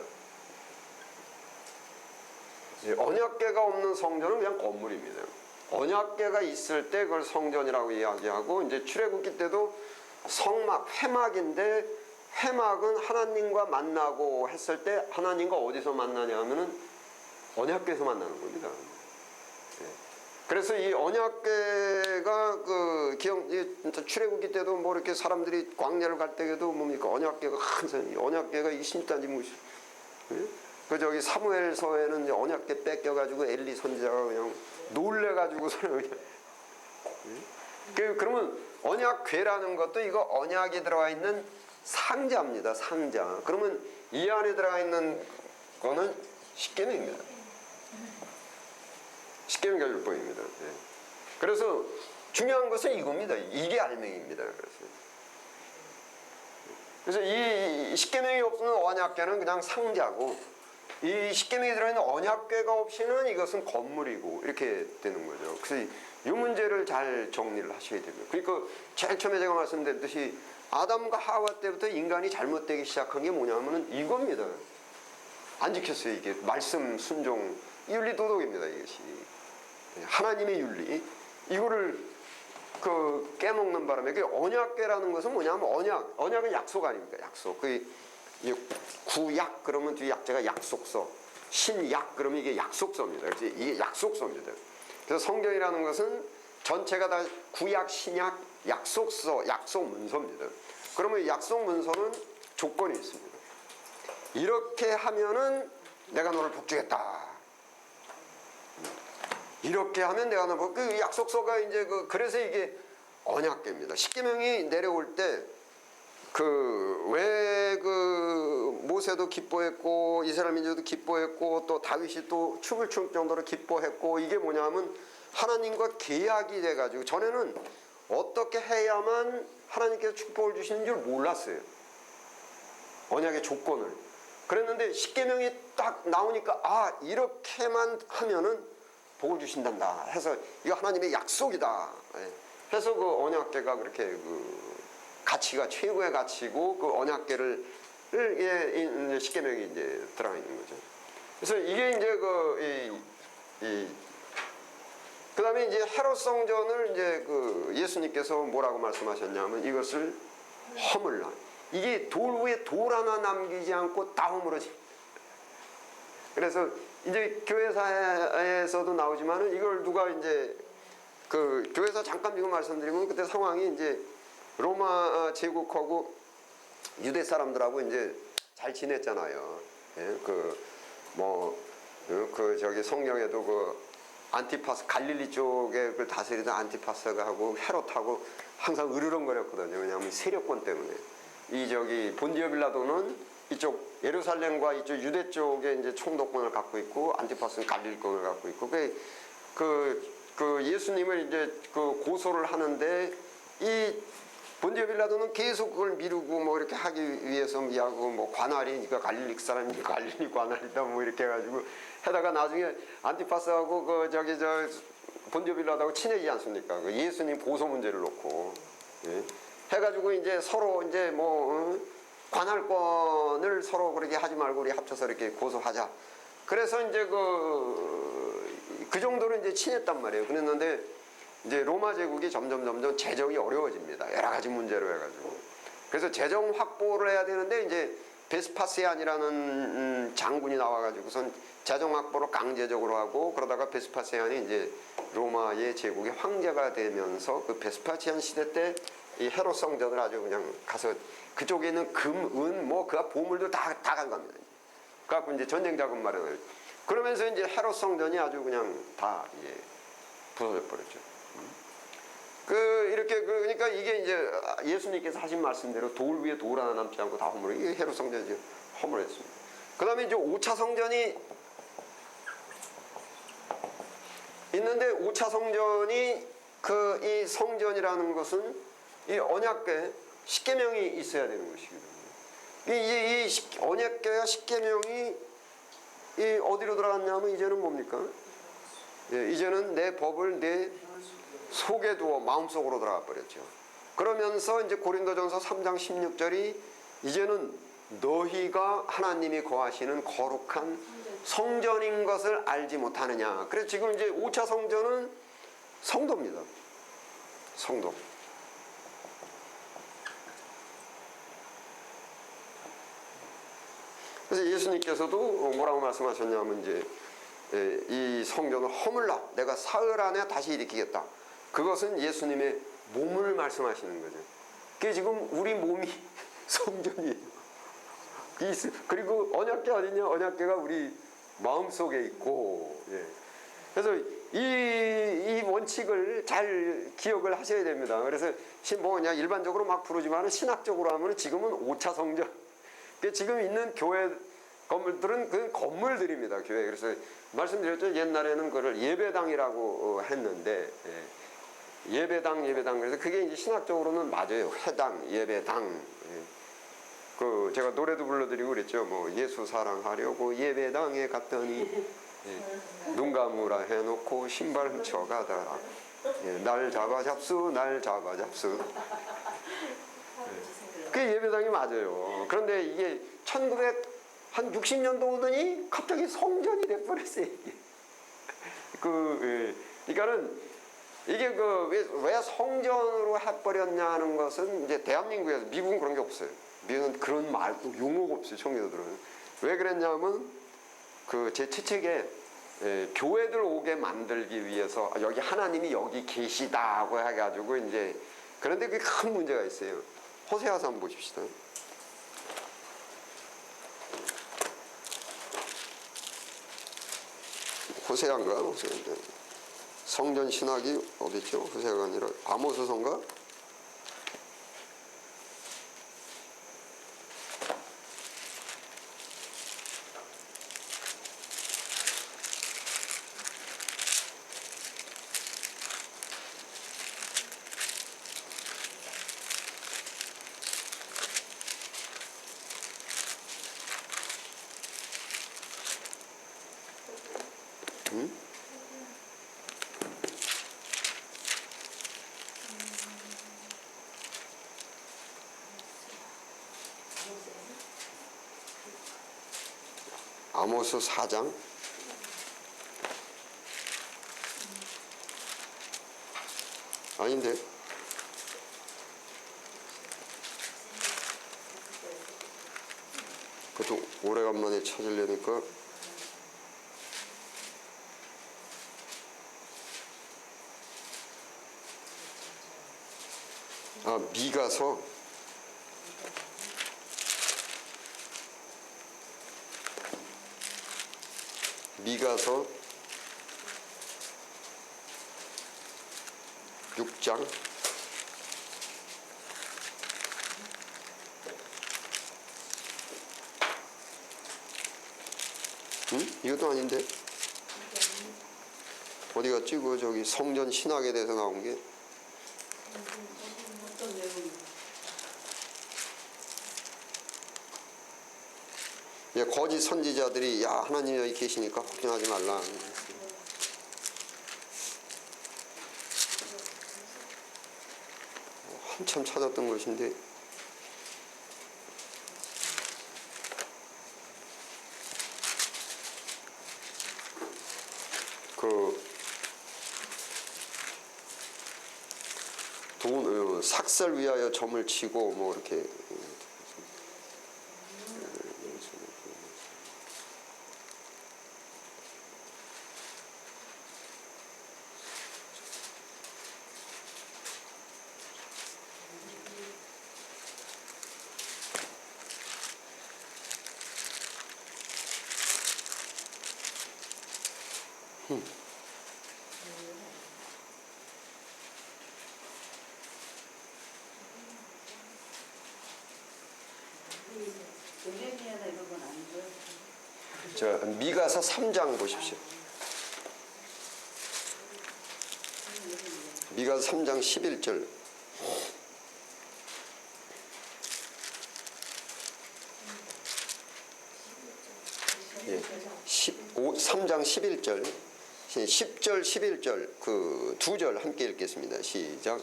언약궤가 없는 성전은 그냥 건물입니다. 언약궤가 있을 때 그걸 성전이라고 이야기하고, 이제 출애굽기 때도 성막, 회막인데 회막은 하나님과 만나고 했을 때 하나님과 어디서 만나냐 하면은 언약궤에서 만나는 겁니다. 그래서 이 언약궤가 출애굽기 때도 뭐 이렇게 사람들이 광야를 갈 때에도 뭡니까 언약궤가 큰 언약궤가 이 신단지 무시. 사무엘서에는 언약궤 뺏겨가지고 엘리 선지자가 그냥 놀래가지고서는 그냥. 그러면 언약궤라는 것도 이거 언약이 들어가 있는 상자입니다. 상자. 그러면 이 안에 들어가 있는 거는 십계명입니다. 십계명과 율법입니다. 그래서 중요한 것은 이겁니다. 이게 알맹이입니다. 그래서 이 십계명이 없는 언약궤는 그냥 상자고, 이 십계명이 들어있는 언약궤가 없이는 이것은 건물이고 이렇게 되는 거죠. 그래서 이 문제를 잘 정리를 하셔야 됩니다. 그러니까 제일 처음에 제가 말씀드렸듯이 아담과 하와 때부터 인간이 잘못되기 시작한 게 뭐냐면은 이겁니다. 안 지켰어요. 이게 말씀 순종 윤리 도덕입니다. 이것이 하나님의 윤리, 이거를 깨먹는 바람에 언약궤라는 것은 뭐냐면 언약은 약속 아닙니까? 약속. 구약 그러면 뒤에 약자가 약속서, 신약 그러면 이게 약속서입니다. 그래서 이게 약속서입니다. 그래서 성경이라는 것은 전체가 다 구약, 신약, 약속서, 약속 문서입니다. 그러면 약속 문서는 조건이 있습니다. 이렇게 하면은 내가 너를 복주겠다. 이렇게 하면 내가 너를 그 약속서가 이제 그래서 이게 언약궤입니다. 십계명이 내려올 때 왜 모세도 기뻐했고 이스라엘 민족도 기뻐했고 또 다윗이 또 춤을 출 정도로 기뻐했고 이게 뭐냐면 하나님과 계약이 돼가지고 전에는 어떻게 해야만 하나님께서 축복을 주시는 줄 몰랐어요. 언약의 조건을. 그랬는데 십계명이 딱 나오니까 이렇게만 하면은 복을 주신단다 해서 이거 하나님의 약속이다 해서 그 언약궤가 그렇게 가치가 최고의 가치고 그 언약궤를 십계명이 이제 들어가 있는 거죠. 그래서 이게 이제 그다음에 이제 헤롯 성전을 이제 예수님께서 뭐라고 말씀하셨냐면 이것을 허물라. 이게 돌 위에 돌 하나 남기지 않고 다 허물어지. 그래서 이제 교회사에서도 나오지만은 이걸 누가 이제 교회사 잠깐 지금 말씀드리면 그때 상황이 이제 로마 제국하고 유대 사람들하고 이제 잘 지냈잖아요. 예? 저기 성경에도 안티파스 갈릴리 쪽에 다스리던 안티파스가 하고 헤롯하고 항상 으르렁거렸거든요. 왜냐하면 세력권 때문에. 저기 본디오 빌라도는 이쪽 예루살렘과 이쪽 유대 쪽에 이제 총독권을 갖고 있고 안티파스는 갈릴리권을 갖고 있고 예수님을 이제 고소를 하는데 이 본디오 빌라도는 계속 그걸 미루고 뭐 이렇게 하기 위해서 뭐 관할이니까 갈릴리 사람이 갈릴리 관할이다 뭐 이렇게 해가지고 해다가 나중에 안티파스하고 본디오 빌라도하고 친해지지 않습니까? 예수님 고소 문제를 놓고 해가지고 이제 서로 이제 관할권을 서로 그렇게 하지 말고 우리 합쳐서 이렇게 고소하자. 그래서 이제 그 정도로 이제 친했단 말이에요. 그랬는데 이제 로마 제국이 점점 재정이 어려워집니다. 여러 가지 문제로 해가지고. 그래서 재정 확보를 해야 되는데 이제 베스파시안이라는 장군이 나와가지고선 재정 확보를 강제적으로 하고 그러다가 베스파시안이 이제 로마의 제국의 황제가 되면서 그 베스파시안 시대 때 이 헤롯 성전을 아주 그냥 가서 그쪽에 있는 금, 은, 그 보물도 다 간 겁니다. 그래갖고 이제 전쟁 자금 마련을. 그러면서 이제 헤롯 성전이 아주 그냥 다 이제 부서져 버렸죠. 그러니까 이게 이제 예수님께서 하신 말씀대로 돌 위에 돌 하나 남지 않고 다 허물어. 이게 헤롯 성전이 지금 허물했습니다. 그 다음에 이제 5차 성전이 있는데 5차 성전이 이 성전이라는 것은 이 언약궤 십계명이 있어야 되는 것이거든요. 이 언약궤와 십계명이 어디로 들어갔냐면 이제는 뭡니까? 이제는 내 법을 내 속에 두어 마음속으로 들어가 버렸죠. 그러면서 이제 고린도전서 3장 16절이 이제는 너희가 하나님이 거하시는 거룩한 성전인 것을 알지 못하느냐. 그래서 지금 이제 5차 성전은 성도입니다. 성도. 그래서 예수님께서도 뭐라고 말씀하셨냐면 이제 이 성전을 허물라. 내가 사흘 안에 다시 일으키겠다. 그것은 예수님의 몸을 말씀하시는 거죠. 그게 지금 우리 몸이 성전이에요. 그리고 언약궤 어디냐? 언약궤가 우리 마음속에 있고. 그래서 이 원칙을 잘 기억을 하셔야 됩니다. 그래서 그냥 일반적으로 막 부르지만 신학적으로 하면 지금은 5차 성전. 지금 있는 교회 건물들은 그 건물들입니다. 교회. 그래서 말씀드렸죠. 옛날에는 그걸 예배당이라고 했는데 예배당 그래서 그게 이제 신학적으로는 맞아요. 회당, 예배당. 제가 노래도 불러드리고 그랬죠. 예수 사랑하려고 예배당에 갔더니 눈 감으라 해놓고 신발 훔쳐가더라. 날 잡아잡수. 그게 예배당이 맞아요. 그런데 이게 1960년도 오더니 갑자기 성전이 돼버렸어요. 그러니까는 이게 왜 성전으로 해버렸냐는 것은 이제 대한민국에서 미국은 그런 게 없어요. 미국은 그런 말 용어가 없어요. 청교도들은 왜 그랬냐면 제 책에 교회들 오게 만들기 위해서 여기 하나님이 여기 계시다고 해가지고 이제 그런데 그게 큰 문제가 있어요. 호세아서 한번 보십시다. 호세아인가? 호세아인데 성전 신학이 어디죠? 호세아가 아니라 아모스서인가? 아모스 4장 아닌데 그것도 오래간만에 찾으려니까 미가서 미가서 6장 이것도 아닌데 어디 갔지? 그 저기 성전 신학에 대해서 나온 게 거짓 선지자들이 야 하나님이 여기 계시니까 걱정하지 말라 한참 찾았던 것인데 삭설 위하여 점을 치고 뭐 이렇게 자, 미가서 3장 보십시오. 미가서 3장 11절. 예, 3장 11절. 10절, 11절 그 두 절 함께 읽겠습니다. 시작.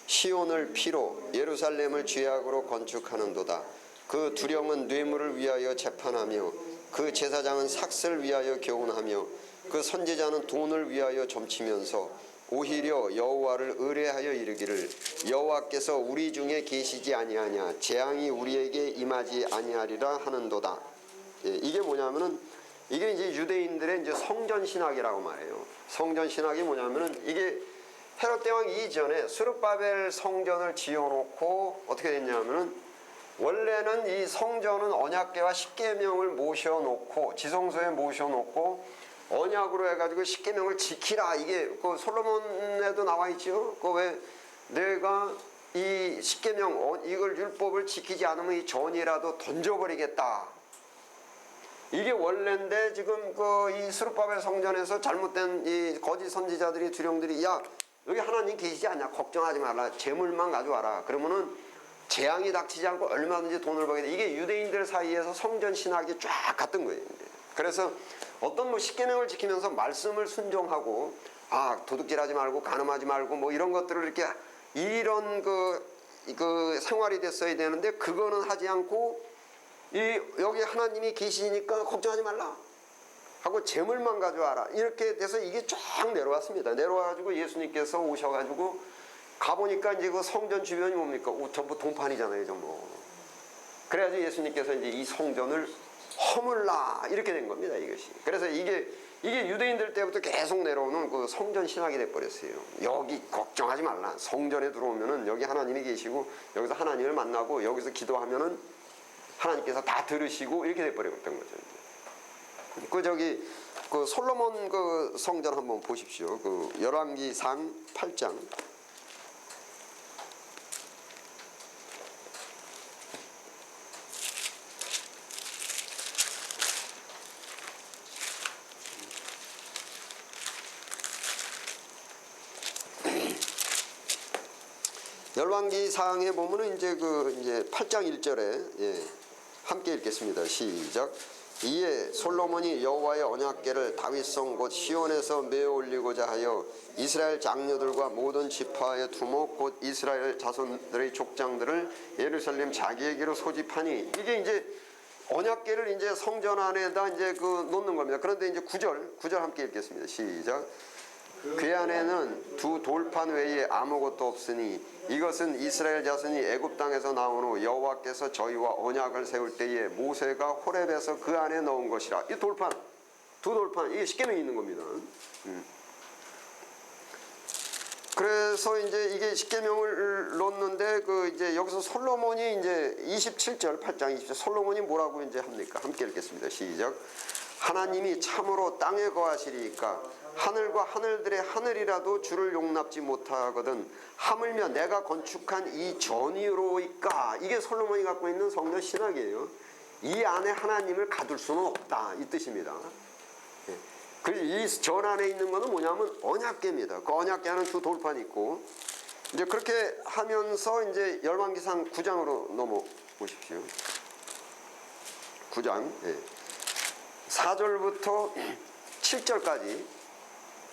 시온을 피로 예루살렘을 죄악으로 건축하는도다. 그 두령은 뇌물을 위하여 재판하며 그 제사장은 삭슬 위하여 교훈하며 그 선지자는 돈을 위하여 점치면서 오히려 여호와를 의뢰하여 이르기를 여호와께서 우리 중에 계시지 아니하냐 재앙이 우리에게 임하지 아니하리라 하는도다. 예, 이게 뭐냐면은 이게 이제 유대인들의 이제 성전 신학이라고 말해요. 성전 신학이 뭐냐면은 이게 헤롯 대왕 이전에 스룹바벨 성전을 지어놓고 어떻게 됐냐면은 원래는 이 성전은 언약궤와 십계명을 모셔놓고 지성소에 모셔놓고 언약으로 해가지고 십계명을 지키라 이게 그 솔로몬에도 나와 있죠. 그 왜 내가 이 십계명 이걸 율법을 지키지 않으면 이 전이라도 던져버리겠다. 이게 원래인데 지금 그 이 스룹바벨 성전에서 잘못된 이 거짓 선지자들이 두령들이 야 여기 하나님 계시지 않냐 걱정하지 말라 재물만 가져와라 그러면은 재앙이 닥치지 않고 얼마든지 돈을 벌게 돼. 이게 유대인들 사이에서 성전 신학이 쫙 갔던 거예요. 그래서 어떤 뭐 십계명을 지키면서 말씀을 순종하고 도둑질하지 말고 간음하지 말고 뭐 이런 것들을 이렇게 이런 그 생활이 됐어야 되는데 그거는 하지 않고 여기 하나님이 계시니까 걱정하지 말라 하고 재물만 가져와라 이렇게 돼서 이게 쫙 내려왔습니다. 내려와가지고 예수님께서 오셔가지고 가보니까 이제 그 성전 주변이 뭡니까? 전부 동판이잖아요, 전부. 그래가지고 예수님께서 이제 이 성전을 허물라 이렇게 된 겁니다, 이것이. 그래서 이게 이게 유대인들 때부터 계속 내려오는 그 성전 신학이 돼버렸어요. 여기 걱정하지 말라. 성전에 들어오면은 여기 하나님이 계시고 여기서 하나님을 만나고 여기서 기도하면은 하나님께서 다 들으시고 이렇게 돼버렸던 거죠. 그 저기 그 솔로몬 그 성전 한번 보십시오. 그 열왕기상 8장. 열왕기상에 보면은 이제 그 이제 8장 1절에 예, 함께 읽겠습니다. 시작. 이에 솔로몬이 여호와의 언약궤를 다윗성 곧 시온에서 메어 올리고자 하여 이스라엘 장녀들과 모든 지파의 두목 곧 이스라엘 자손들의 족장들을 예루살렘 자기에게로 소집하니 이게 이제 언약궤를 이제 성전 안에다 이제 그 놓는 겁니다. 그런데 이제 9절 함께 읽겠습니다. 시작. 그 안에는 두 돌판 외에 아무것도 없으니 이것은 이스라엘 자손이 애굽 땅에서 나온 후 여호와께서 저희와 언약을 세울 때에 모세가 호렙에서 그 안에 넣은 것이라. 이 돌판, 두 돌판, 이게 십계명이 있는 겁니다. 그래서 이제 이게 십계명을 놓는데 그 이제 여기서 솔로몬이 이제 27절 8장 27절 솔로몬이 뭐라고 이제 합니까? 함께 읽겠습니다. 시작. 하나님이 참으로 땅에 거하시리이까 하늘과 하늘들의 하늘이라도 주를 용납지 못하거든 하물며 내가 건축한 이 전이로이까. 이게 솔로몬이 갖고 있는 성전 신학이에요. 이 안에 하나님을 가둘 수는 없다 이 뜻입니다. 그리고 이 전 안에 있는 것은 뭐냐면 언약궤입니다. 그 언약궤 안에 두 돌판이 있고 이제 그렇게 하면서 이제 열왕기상 9장으로 넘어오십시오. 9장 4절부터 7절까지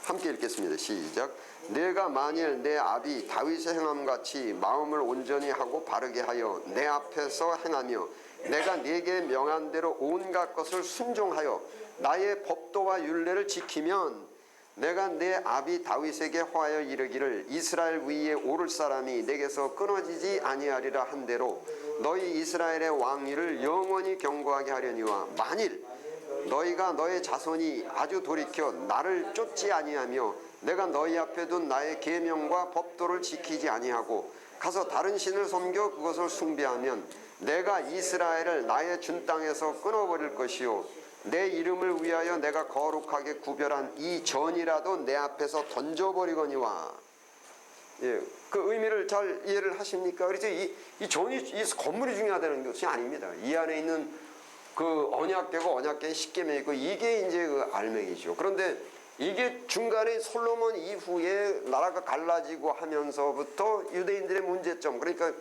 함께 읽겠습니다. 시작. 내가 만일 내 아비 다윗의 행함같이 마음을 온전히 하고 바르게 하여 내 앞에서 행하며 내가 네게 명한 대로 온갖 것을 순종하여 나의 법도와 율례를 지키면 내가 내 아비 다윗에게 화하여 이르기를 이스라엘 위에 오를 사람이 내게서 끊어지지 아니하리라 한 대로 너희 이스라엘의 왕위를 영원히 경고하게 하려니와 만일 너희가 너의 자손이 아주 돌이켜 나를 쫓지 아니하며 내가 너희 앞에 둔 나의 계명과 법도를 지키지 아니하고 가서 다른 신을 섬겨 그것을 숭배하면 내가 이스라엘을 나의 준 땅에서 끊어버릴 것이요 내 이름을 위하여 내가 거룩하게 구별한 이 전이라도 내 앞에서 던져버리거니와. 예, 그 의미를 잘 이해를 하십니까? 그래서 이 전이 이 건물이 중요하다는 것이 아닙니다. 이 안에 있는 그 언약궤고 언약궤의 십계명이고 이게 이제 그 알맹이죠. 그런데 이게 중간에 솔로몬 이후에 나라가 갈라지고 하면서부터 유대인들의 문제점, 그러니까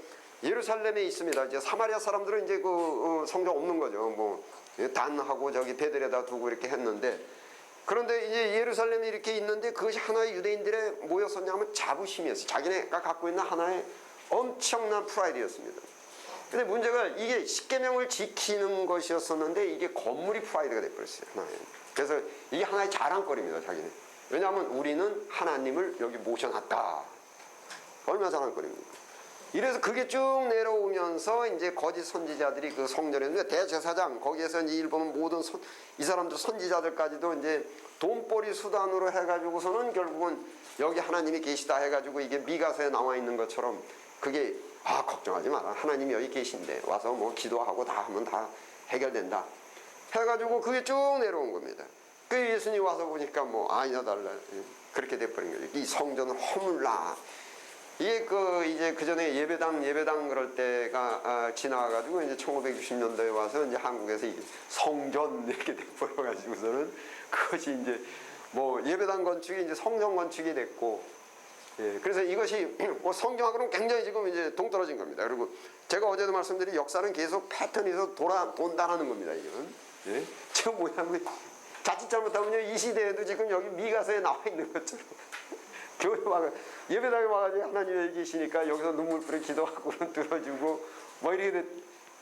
예루살렘에 있습니다. 이제 사마리아 사람들은 이제 그 성전 없는 거죠. 뭐 단하고 저기 베들에다 두고 이렇게 했는데, 그런데 이제 예루살렘에 이렇게 있는데 그것이 하나의 유대인들의 뭐였었냐면 자부심이었어요. 자기네가 갖고 있는 하나의 엄청난 프라이드였습니다. 근데 문제가 이게 십계명을 지키는 것이었었는데 이게 건물이 프라이드가 돼버렸어요. 하나의. 그래서 이게 하나의 자랑거리입니다. 자기네. 왜냐하면 우리는 하나님을 여기 모셔놨다. 얼마나 자랑거리입니까? 이래서 그게 쭉 내려오면서 이제 거짓 선지자들이 그 성전에 있는데 대제사장 거기에서 이제 일본 모든 이 사람들 선지자들까지도 이제 돈벌이 수단으로 해가지고서는 결국은 여기 하나님이 계시다 해가지고 이게 미가서에 나와 있는 것처럼 그게 걱정하지 마라. 하나님이 여기 계신데 와서 뭐 기도하고 다 하면 다 해결된다. 해가지고 그게 쭉 내려온 겁니다. 그 예수님 와서 보니까 뭐 아니나 달라. 그렇게 돼버린 거죠. 이 성전을 허물라. 이게 그 이제 그 전에 예배당 그럴 때가 지나가지고 이제 1960년대에 와서 이제 한국에서 성전 이렇게 돼버려가지고서는 그것이 이제 뭐 예배당 건축이 이제 성전 건축이 됐고, 예, 그래서 이것이 뭐 성경하고는 굉장히 지금 이제 동떨어진 겁니다. 그리고 제가 어제도 말씀드린 역사는 계속 패턴에서 돈다라는 겁니다. 이건 예? 지금 뭐냐면 자칫 잘못하면요 이 시대에도 지금 여기 미가서에 나와 있는 것처럼. 교회 와가 예배당에 와가지고 하나님 여기 계시니까 여기서 눈물 뿌려 기도하고는 들어주고 뭐 이렇게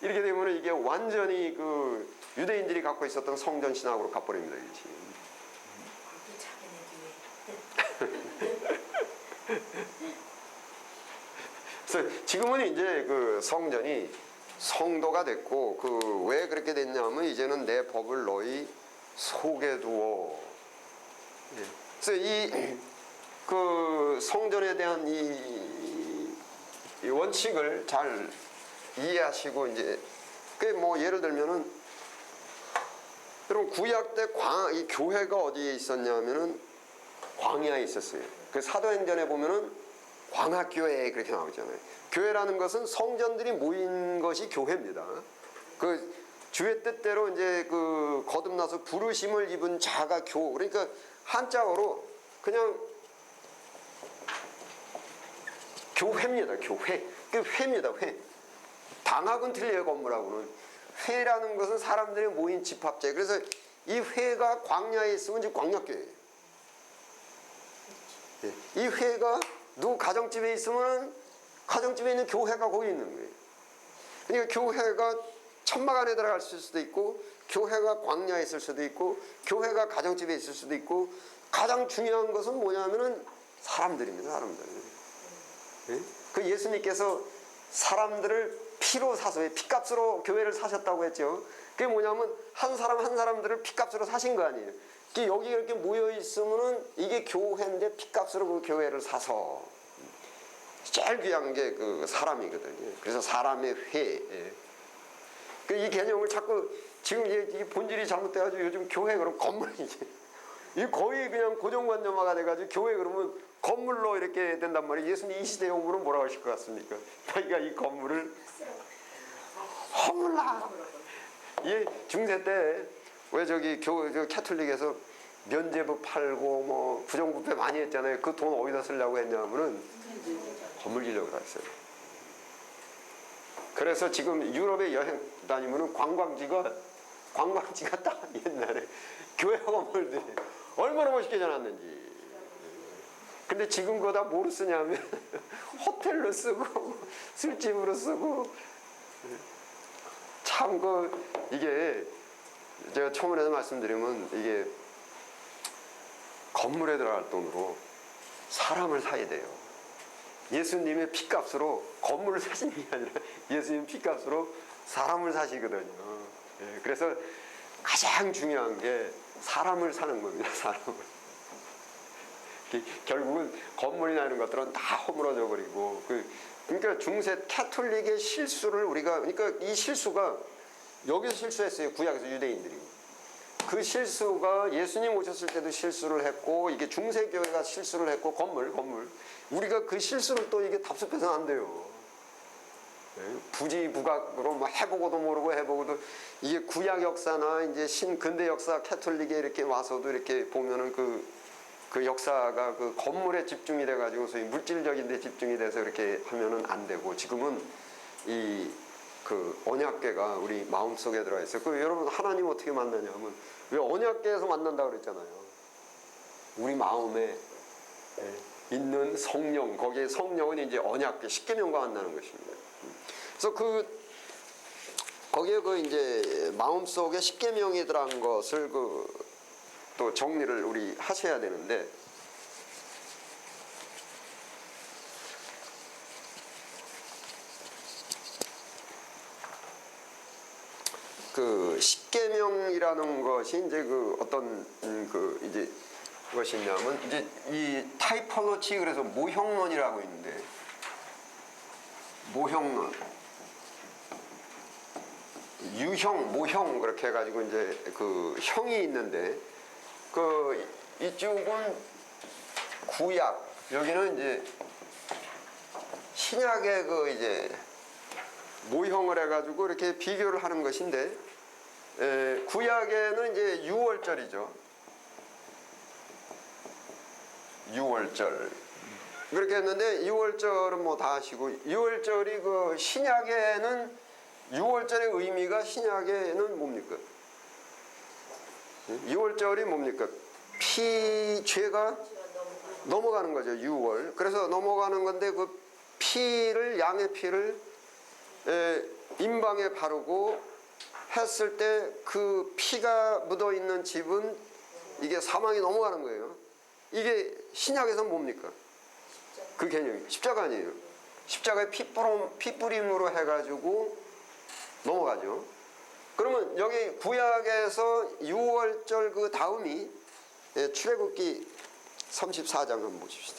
되면 이게 완전히 그 유대인들이 갖고 있었던 성전 신학으로 가버립니다. 그래서 지금은 이제 그 성전이 성도가 됐고 그 왜 그렇게 됐냐면 이제는 내 법을 너희 속에 두어. 그래서 그 성전에 대한 이 원칙을 잘 이해하시고 이제 그 뭐 예를 들면은 여러분 구약 때 이 교회가 어디에 있었냐면은 광야에 있었어요. 그 사도행전에 보면은 광학교회 그렇게 나오잖아요. 교회라는 것은 성전들이 모인 것이 교회입니다. 그 주의 뜻대로 이제 그 거듭나서 부르심을 입은 자가 그러니까 한자어로 그냥 교회입니다. 교회. 그 회입니다. 회. 당학은 틀려요. 건물하고는. 회라는 것은 사람들이 모인 집합체. 그래서 이 회가 광야에 있으면 이제 광야교회예요. 이 회가 누구 가정집에 있으면 가정집에 있는 교회가 거기 있는 거예요. 그러니까 교회가 천막 안에 들어갈 수도 있고 교회가 광야에 있을 수도 있고 교회가 가정집에 있을 수도 있고 가장 중요한 것은 뭐냐면은 사람들입니다. 사람들. 그 예수님께서 사람들을 피로 사서 피값으로 교회를 사셨다고 했죠. 그게 뭐냐면 한 사람 한 사람들을 피값으로 사신 거 아니에요. 여기 이렇게 모여 있으면은 이게 교회인데 피값으로 그 교회를 사서 제일 귀한 게 그 사람이거든요. 그래서 사람의 회. 이 개념을 자꾸 지금 이 본질이 잘못돼가지고 요즘 교회 그러면 건물이지. 이 거의 그냥 고정관념화가 돼가지고 교회 그러면 건물로 이렇게 된단 말이에요. 예수님 이 시대 용어로 뭐라고 하실 것 같습니까? 자기가 이 건물을 허물라. 이 중세 때 왜 저기 캐톨릭에서 면제부 팔고 뭐 부정부패 많이 했잖아요. 그 돈 어디다 쓰려고 했냐면은 건물 지려고 했어요. 그래서 지금 유럽에 여행 다니면은 관광지가 딱 옛날에 교회 건물들이 얼마나 멋있게 해놨는지. 근데 지금 그거 다 뭐로 쓰냐면 호텔로 쓰고 술집으로 쓰고. 참 이게 제가 초면에도 말씀드리면 이게 건물에 들어갈 돈으로 사람을 사야 돼요. 예수님의 피값으로 건물을 사시는 게 아니라 예수님 피값으로 사람을 사시거든요. 그래서 가장 중요한 게 사람을 사는 겁니다. 사람을. 결국은 건물이나 이런 것들은 다 허물어져 버리고 그러니까 중세 캐톨릭의 실수를 그러니까 이 실수가 여기서 실수했어요. 구약에서 유대인들이. 그 실수가 예수님 오셨을 때도 실수를 했고 이게 중세 교회가 실수를 했고 건물 우리가 그 실수를 또 이게 답습해서는 안 돼요. 부지부각으로 뭐 해보고도 모르고 해보고도 이게 구약 역사나 이제 신근대 역사 캐톨릭에 이렇게 와서도 이렇게 보면은 그 역사가 그 건물에 집중이 돼가지고 소위 물질적인 데 집중이 돼서 이렇게 하면은 안 되고 지금은 그 언약궤가 우리 마음속에 들어가 있어요. 여러분 하나님 어떻게 만나냐면 왜 언약궤에서 만난다고 그랬잖아요. 우리 마음에 있는 성령, 거기에 성령은 이제 언약궤 십계명과 만나는 것입니다. 그래서 거기에 이제 마음속에 십계명이 들어간 것을 또 정리를 우리 하셔야 되는데 그 십계명이라는 것이 이제 어떤 이제 것이냐면 이제 이 타이폴로지 그래서 모형론이라고 있는데 모형론 유형 모형 그렇게 해가지고 이제 그 형이 있는데 이쪽은 구약 여기는 이제 신약의 이제 모형을 해가지고 이렇게 비교를 하는 것인데 구약에는 이제 유월절이죠. 유월절 그렇게 했는데 유월절은 뭐 다 아시고 유월절이 신약에는 유월절의 의미가 신약에는 뭡니까? 유월절이 뭡니까? 죄가 넘어가는 거죠. 유월. 그래서 넘어가는 건데 양의 피를 임방에 바르고 했을 때 그 피가 묻어 있는 집은 이게 사망이 넘어가는 거예요. 이게 신약에서는 뭡니까? 그 개념이 십자가 아니에요. 십자가에 피뿌림으로 해가지고 넘어가죠. 그러면 여기 구약에서 유월절 그 다음이 출애굽기 34장 한번 보십시오.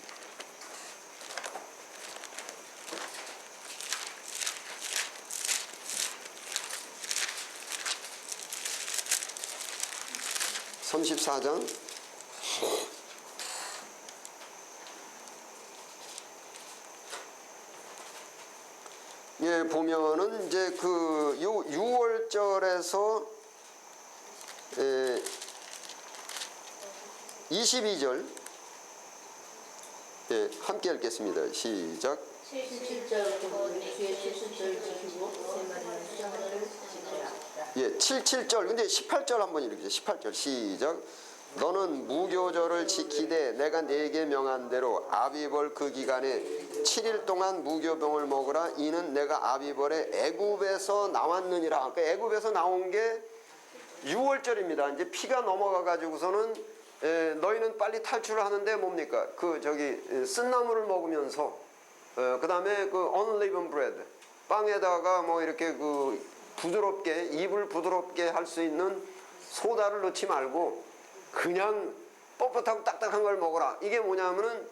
(34장) 예, 보면은 이제 그 요 6월절에서 22절 예, 함께 읽겠습니다. 시작. 77절부터 주의 70절 지키고 세 마리는 수정을 지키라. 예, 77절. 근데 18절 한번 읽으세요. 18절 시작. 너는 무교절을 지키되 내가 네게 명한 대로 아비벌 그 기간에 7일 동안 무교병을 먹으라. 이는 내가 아비벌에 애굽에서 나왔느니라. 그러니까 애굽에서 나온 게 6월절입니다. 이제 피가 넘어가 가지고서는 너희는 빨리 탈출을 하는데 뭡니까? 그 저기 쓴나물을 먹으면서 그 다음에 그 unleavened bread 빵에다가 뭐 이렇게 그 부드럽게 입을 부드럽게 할 수 있는 소다를 넣지 말고 그냥 뻣뻣하고 딱딱한 걸 먹어라. 이게 뭐냐면은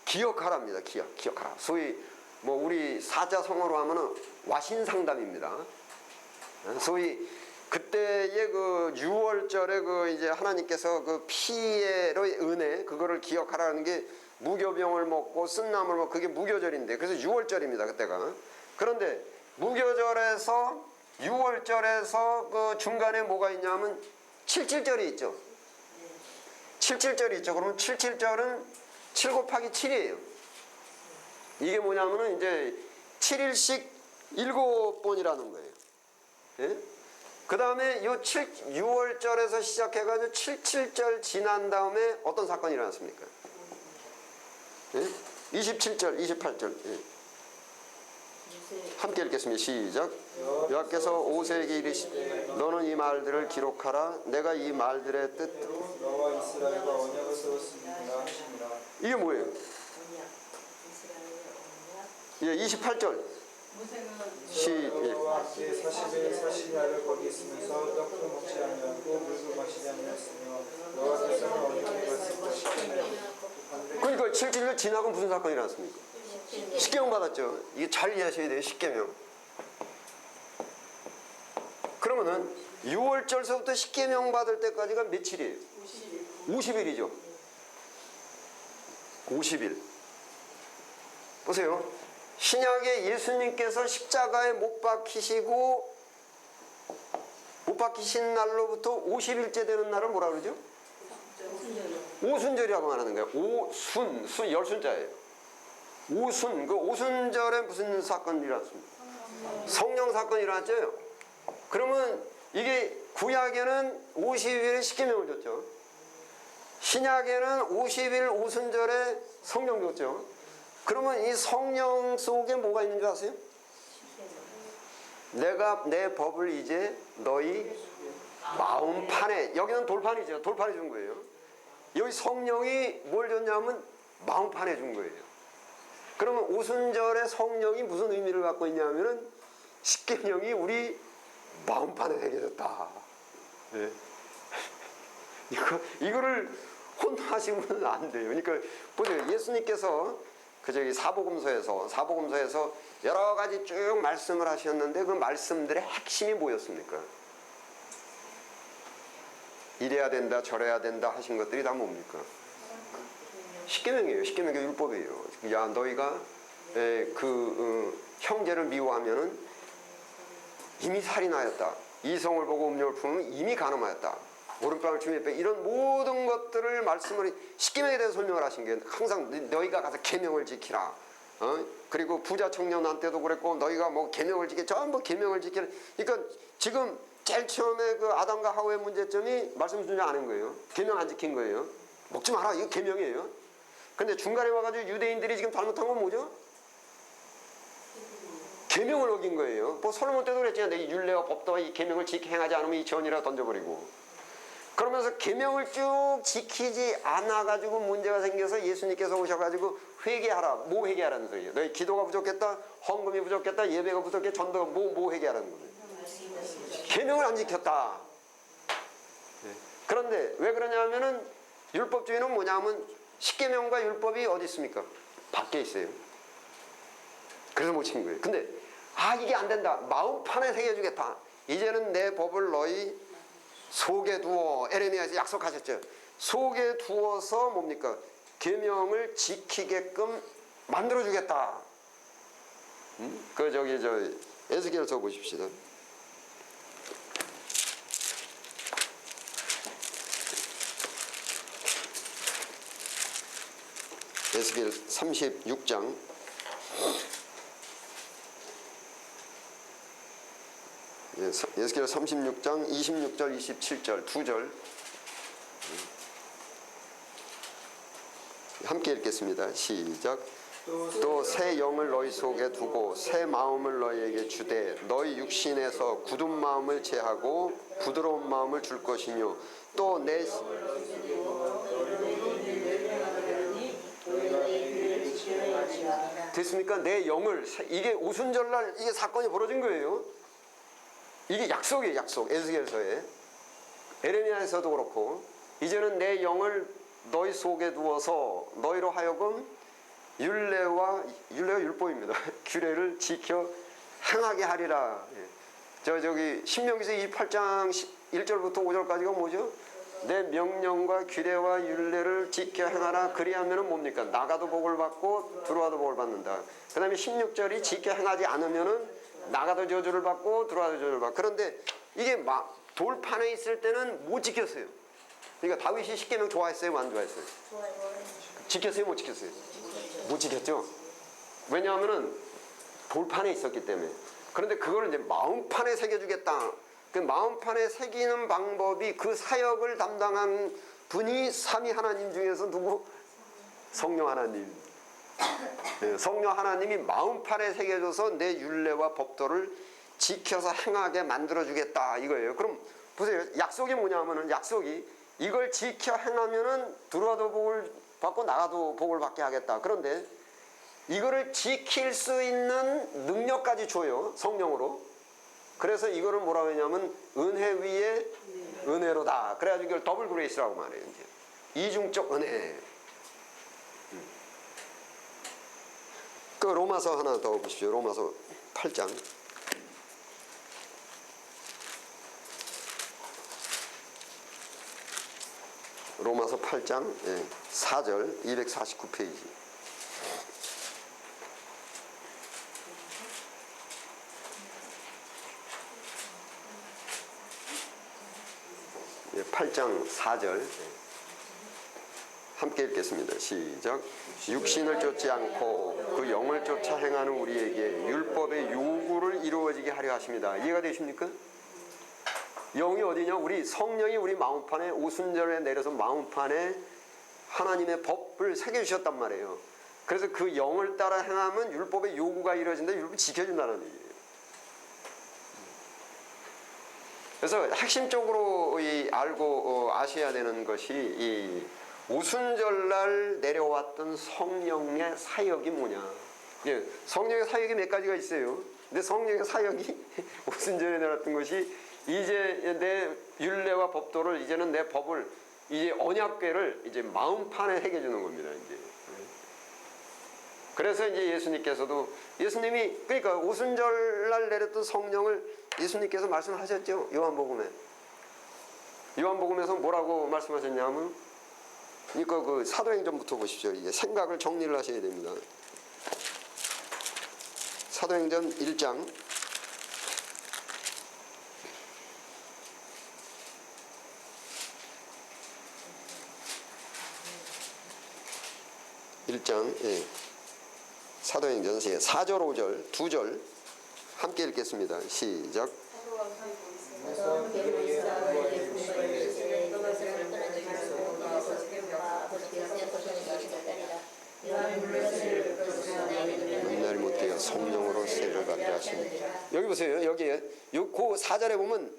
기억하랍니다. 기억하라. 소위 뭐 우리 사자성어로 하면은 와신상담입니다. 소위 그때의 그 6월절에 그 이제 하나님께서 그 피의 은혜 그거를 기억하라는 게 무교병을 먹고 쓴나물 먹고 그게 무교절인데 그래서 6월절입니다. 그때가. 그런데 무교절에서 6월절에서 그 중간에 뭐가 있냐면 77절이 있죠. 77절이 있죠. 그러면 77절은 7 곱하기 7이에요. 이게 뭐냐면은 이제 7일씩 7번이라는 거예요. 예? 그 다음에 요 6월절에서 시작해가지고 77절 지난 다음에 어떤 사건이 일어났습니까? 예? 27절, 28절. 예. 함께 읽겠습니다. 시작. 여호와께서 오세에게 이르시되 너는 이 말들을 기록하라. 내가 이 말들의 뜻 너와 이스라엘과 언약을 세웠습니다 하시니라. 이게 뭐예요? 예, 28절. 너와 함께 40일 40야를 거기 있으면서 떡도 먹지 아니하고 물도 마시지 아니하였으며 너와 세상을 언약에 말씀하시되 그러니까 7일 지나고 무슨 사건이 일어났습니까? 십계명 받았죠. 이게 잘 이해하셔야 돼요. 십계명. 그러면은 6월절서부터 십계명 받을 때까지가 며칠이에요? 50일이죠. 50일. 보세요. 신약에 예수님께서 십자가에 못 박히시고 못 박히신 날로부터 50일째 되는 날을 뭐라 그러죠? 오순절이라고 말하는 거예요. 오순, 열순자예요. 오순, 그 오순절에 무슨 사건이 일어났습니까? 성령 사건이 일어났죠. 그러면 이게 구약에는 50일에 십계명을 줬죠. 신약에는 50일 오순절에 성령 줬죠. 그러면 이 성령 속에 뭐가 있는 줄 아세요? 내가 내 법을 이제 너희 마음판에, 여기는 돌판이죠. 돌판에 준 거예요. 여기 성령이 뭘 줬냐면 마음판에 준 거예요. 그러면 오순절에 성령이 무슨 의미를 갖고 있냐면은 십계명이 우리 마음판에 새겨졌다. 네. 이거를 혼동하시면 안 돼요. 그러니까 보세요. 예수님께서 그 저기 사복음서에서 여러 가지 쭉 말씀을 하셨는데 그 말씀들의 핵심이 뭐였습니까? 이래야 된다, 저래야 된다 하신 것들이 다 뭡니까? 십계명이에요. 십계명이 율법이에요. 야, 너희가 형제를 미워하면은 이미 살인하였다. 이성을 보고 음료를 품으면 이미 간음하였다. 오른뺨을 주님에 빼. 이런 모든 것들을 말씀을 십계명에 대해서 설명을 하신 게 항상 너희가 가서 계명을 지키라. 그리고 부자 청년한테도 그랬고 너희가 뭐 계명을 지켜 전부 계명을 지키라. 그러니까 지금 제일 처음에 그 아담과 하와의 문제점이 말씀 준비 안 한 거예요. 계명 안 지킨 거예요. 먹지 마라. 이거 계명이에요. 근데 중간에 와가지고 유대인들이 지금 잘못한 건 뭐죠? 계명을 어긴 거예요. 뭐 솔로몬 때도 그랬잖아요. 내 율례와 법도와 이 계명을 행하지 않으면 이 전이라 던져버리고. 그러면서 계명을 쭉 지키지 않아가지고 문제가 생겨서 예수님께서 오셔가지고 회개하라. 뭐 회개하라는 소리예요? 너희 기도가 부족했다, 헌금이 부족했다, 예배가 부족했다, 전도가 뭐 회개하라는 거예요? 계명을 안 지켰다. 그런데 왜 그러냐면은 율법주의는 뭐냐면 십계명과 율법이 어디 있습니까? 밖에 있어요. 그래서 못 지킨 거예요. 근데 이게 안 된다. 마음판에 새겨주겠다. 이제는 내 법을 너희 속에 두어. 에레미야에서 약속하셨죠. 속에 두어서 뭡니까? 계명을 지키게끔 만들어주겠다. 그 저기 에스겔서 보십시다. 에스겔 36장. 에스겔 36장 26절 27절 두 절 함께 읽겠습니다. 시작. 또 새 영을 너희 속에 두고 새 마음을 너희에게 주되 너희 육신에서 굳은 마음을 제하고 부드러운 마음을 줄 것이며 또 내 됐습니까? 내 영을 이게 오순절날 이게 사건이 벌어진 거예요. 이게 약속이에요. 약속. 에스겔서에 에레미야에서도 그렇고 이제는 내 영을 너희 속에 두어서 너희로 하여금 율례가 율법입니다. 규례를 지켜 행하게 하리라. 저기 신명기서 28장 1절부터 5절까지가 뭐죠? 내 명령과 규례와 율례를 지켜 행하라. 그리하면은 뭡니까? 나가도 복을 받고 들어와도 복을 받는다. 그 다음에 16절이 지켜 행하지 않으면은 나가도 저주를 받고 들어와도 저주를 받고. 그런데 이게 돌판에 있을 때는 못 지켰어요. 그러니까 다윗이 십계명 좋아했어요? 안 좋아했어요? 지켰어요? 못 지켰어요? 못 지켰죠. 왜냐하면은 돌판에 있었기 때문에. 그런데 그걸 이제 마음판에 새겨주겠다. 그 마음판에 새기는 방법이 그 사역을 담당한 분이 삼위 하나님 중에서 누구? 성령 하나님. 성령 하나님이 마음판에 새겨줘서 내 율례와 법도를 지켜서 행하게 만들어주겠다 이거예요. 그럼 보세요. 약속이 뭐냐면은 약속이 이걸 지켜 행하면은 들어와도 복을 받고 나가도 복을 받게 하겠다. 그런데 이거를 지킬 수 있는 능력까지 줘요. 성령으로. 그래서 이거를 뭐라고 하냐면 은혜 위에 은혜로다. 그래가지고 이걸 더블 그레이스라고 말해요. 이제 이중적 은혜. 그 로마서 하나 더 보십시오. 로마서 8장. 로마서 8장 4절 249페이지. 예, 8장 4절 함께 읽겠습니다. 시작. 육신을 쫓지 않고 그 영을 쫓아 행하는 우리에게 율법의 요구를 이루어지게 하려 하십니다. 이해가 되십니까? 영이 어디냐? 우리 성령이 우리 마음판에 오순절에 내려서 마음판에 하나님의 법을 새겨주셨단 말이에요. 그래서 그 영을 따라 행하면 율법의 요구가 이루어진다. 율법이 지켜진다는 얘기예요. 그래서 핵심적으로 알고 아셔야 되는 것이 이 오순절날 내려왔던 성령의 사역이 뭐냐. 성령의 사역이 몇 가지가 있어요. 근데 성령의 사역이 오순절에 내려왔던 것이 이제 내 율례와 법도를 이제는 내 법을 이제 언약궤를 이제 마음판에 새겨주는 겁니다. 이제. 그래서 이제 예수님이 그러니까 오순절날 내렸던 성령을 예수님께서 말씀하셨죠. 요한복음에서 뭐라고 말씀하셨냐면 그러니까 그 사도행전부터 보십시오. 이제 생각을 정리를 하셔야 됩니다. 사도행전 1장 1장 사도행전 4절 5절 2절 함께 읽겠습니다. 시작. 만날 못되어 성령으로 세를 받게 하십니다. 여기 보세요. 여기에 그 4절에 보면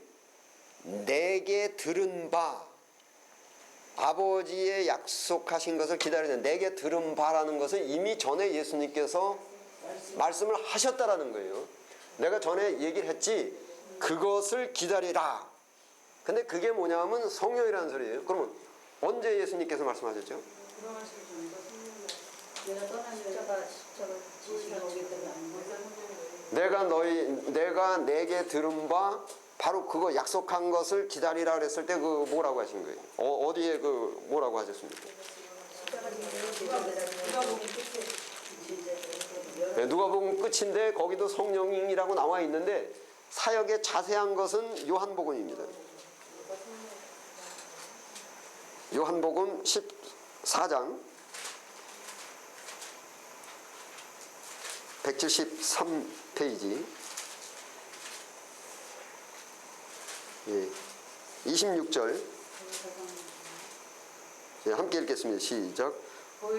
내게 들은 바 아버지의 약속하신 것을 기다리는 내게 들은 바라는 것은 이미 전에 예수님께서 말씀을 하셨다라는 거예요. 내가 전에 얘기를 했지 그것을 기다리라. 근데 그게 뭐냐면 성령이라는 소리예요. 그러면 언제 예수님께서 말씀하셨죠? 내가 떠난 십자가 지시가 오기 때문에 내가 내게 들은 바 바로 그거 약속한 것을 기다리라 그랬을 때 그 뭐라고 하신 거예요? 어디에 그 뭐라고 하셨습니까? 네, 누가복음 끝인데 거기도 성령이라고 나와 있는데 사역의 자세한 것은 요한복음입니다. 요한복음 14장 173페이지 26절 함께 읽겠습니다. 시작.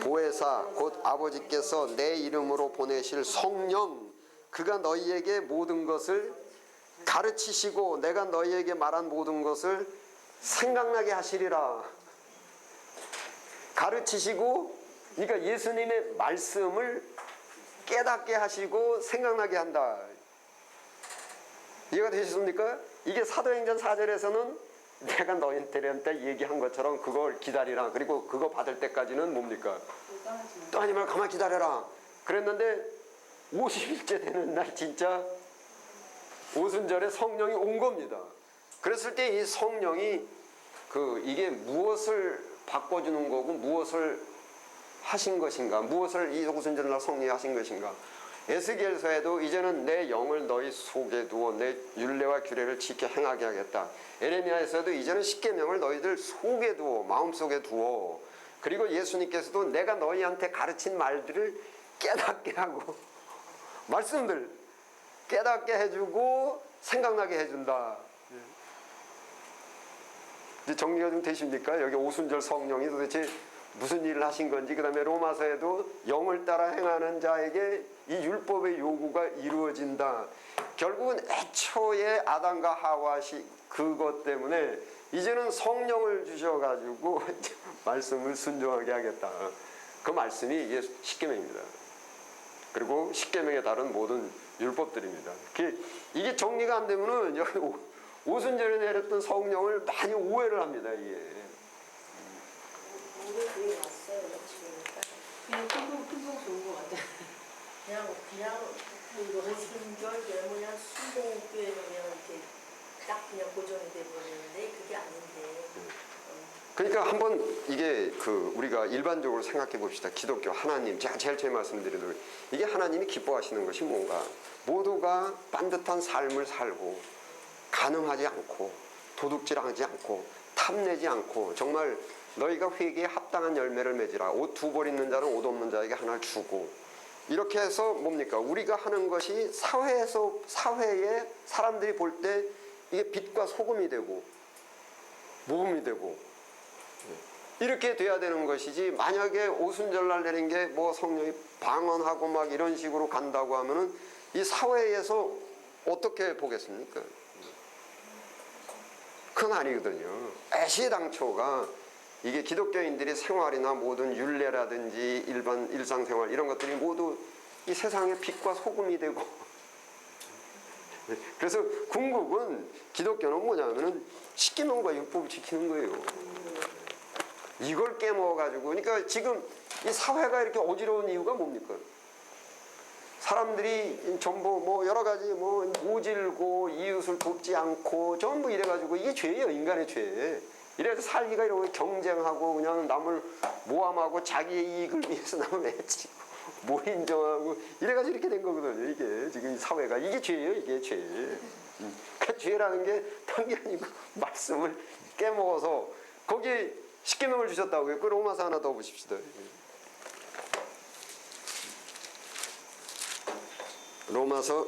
보혜사 곧 아버지께서 내 이름으로 보내실 성령 그가 너희에게 모든 것을 가르치시고 내가 너희에게 말한 모든 것을 생각나게 하시리라. 가르치시고 그러니까 예수님의 말씀을 깨닫게 하시고 생각나게 한다. 이해가 되셨습니까? 이게 사도행전 4절에서는 내가 너희한테 얘기한 것처럼 그걸 기다리라. 그리고 그거 받을 때까지는 뭡니까? 떠나지 말고 가만히 기다려라. 그랬는데 50일째 되는 날 진짜 오순절에 성령이 온 겁니다. 그랬을 때 이 성령이 이게 무엇을 바꿔주는 거고 무엇을 하신 것인가? 무엇을 이 오순절날 성령이 하신 것인가? 에스겔서에도 이제는 내 영을 너희 속에 두어 내 율례와 규례를 지켜 행하게 하겠다. 에레미야에서도 이제는 십계명을 너희들 속에 두어 마음속에 두어. 그리고 예수님께서도 내가 너희한테 가르친 말들을 깨닫게 하고 말씀들 깨닫게 해주고 생각나게 해준다. 이제 정리가 좀 되십니까? 여기 오순절 성령이 도대체 무슨 일을 하신 건지, 그 다음에 로마서에도 영을 따라 행하는 자에게 이 율법의 요구가 이루어진다. 결국은 애초에 아담과 하와시 그것 때문에 이제는 성령을 주셔가지고 말씀을 순종하게 하겠다. 그 말씀이 십계명입니다. 그리고 십계명에 따른 모든 율법들입니다. 이게 정리가 안 되면은 여기 오순절에 내렸던 성령을 많이 오해를 합니다. 이게. 오래 왔어요. 그냥 풍성 좋은 것 같아. 그냥 오순절 그냥 순복교회면 이렇게 딱 그냥 고정이 돼버리는데 그게 아닌데. 그러니까 한번 이게 우리가 일반적으로 생각해 봅시다. 기독교 하나님 제가 제일 처음 말씀드리는 이게 하나님이 기뻐하시는 것이 뭔가 모두가 반듯한 삶을 살고 간음하지 않고 도둑질하지 않고 탐내지 않고 정말 너희가 회개에 합당한 열매를 맺으라. 옷 2벌 있는 자는 옷 없는 자에게 하나를 주고 이렇게 해서 뭡니까? 우리가 하는 것이 사회에 사람들이 볼 때 이게 빛과 소금이 되고 모범이 되고 이렇게 돼야 되는 것이지 만약에 오순절날 내린 게 뭐 성령이 방언하고 막 이런 식으로 간다고 하면은 이 사회에서 어떻게 보겠습니까? 그건 아니거든요. 애시당초가 이게 기독교인들이 생활이나 모든 율례라든지 일상생활 이런 것들이 모두 이 세상의 빛과 소금이 되고 그래서 궁극은 기독교는 뭐냐면은 십계명과 율법을 지키는 거예요. 이걸 깨먹어가지고 그러니까 지금 이 사회가 이렇게 어지러운 이유가 뭡니까? 사람들이 전부 뭐 여러 가지 뭐 모질고 이웃을 돕지 않고 전부 이래가지고 이게 죄예요. 인간의 죄. 이래서 살기가 이러고 경쟁하고 그냥 남을 모함하고 자기의 이익을 위해서 남을 해치고 뭐 인정하고 이래가지고 이렇게 된 거거든요. 이게 지금 이 사회가 이게 죄예요. 이게 죄. 그 죄라는 게 딴 게 아니고 말씀을 깨먹어서 거기에 십계명을 주셨다고요. 그 로마서 하나 더 보십시다. 로마서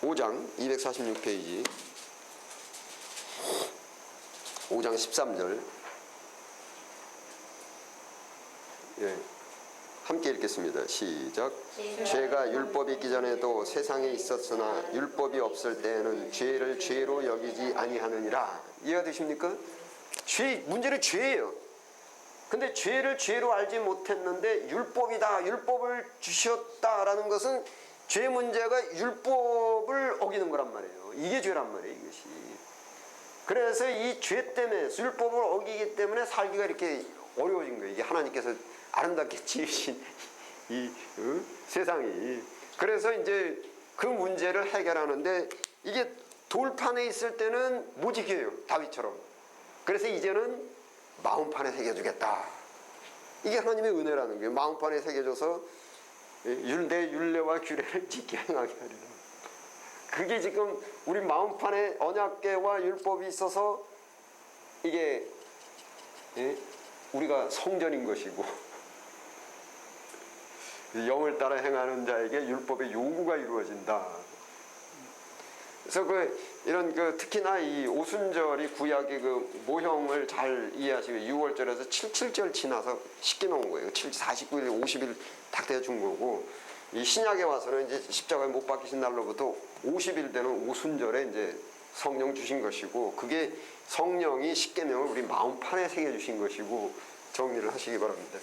5장 246페이지 5장 13절 함께 읽겠습니다. 시작. 죄가 율법이 있기 전에도 세상에 있었으나 율법이 없을 때에는 죄를 죄로 여기지 아니하느니라. 이해가 되십니까? 문제는 죄예요. 근데 죄를 죄로 알지 못했는데 율법이다. 율법을 주셨다라는 것은 죄 문제가 율법을 어기는 거란 말이에요. 이게 죄란 말이에요. 이것이. 그래서 이 죄 때문에 율법을 어기기 때문에 살기가 이렇게 어려워진 거예요. 이게 하나님께서 아름답게 지으신 이 세상이. 그래서 이제 그 문제를 해결하는데 이게 돌판에 있을 때는 못 이겨요. 다윗처럼. 그래서 이제는 마음판에 새겨주겠다. 이게 하나님의 은혜라는 거예요. 마음판에 새겨줘서 내 율례와 규례를 지켜 행하게 하리라. 그게 지금 우리 마음판에 언약궤와 율법이 있어서 이게 우리가 성전인 것이고 영을 따라 행하는 자에게 율법의 요구가 이루어진다. 그래서 이런 특히나 이 오순절이 구약의 그 모형을 잘 이해하시고 6월절에서 7절 지나서 쉽게 나온 거예요. 49일, 50일 딱 되어 준 거고, 이 신약에 와서는 이제 십자가에 못 박히신 날로부터 50일 되는 오순절에 이제 성령 주신 것이고, 그게 성령이 십계명을 우리 마음판에 새겨 주신 것이고 정리를 하시기 바랍니다.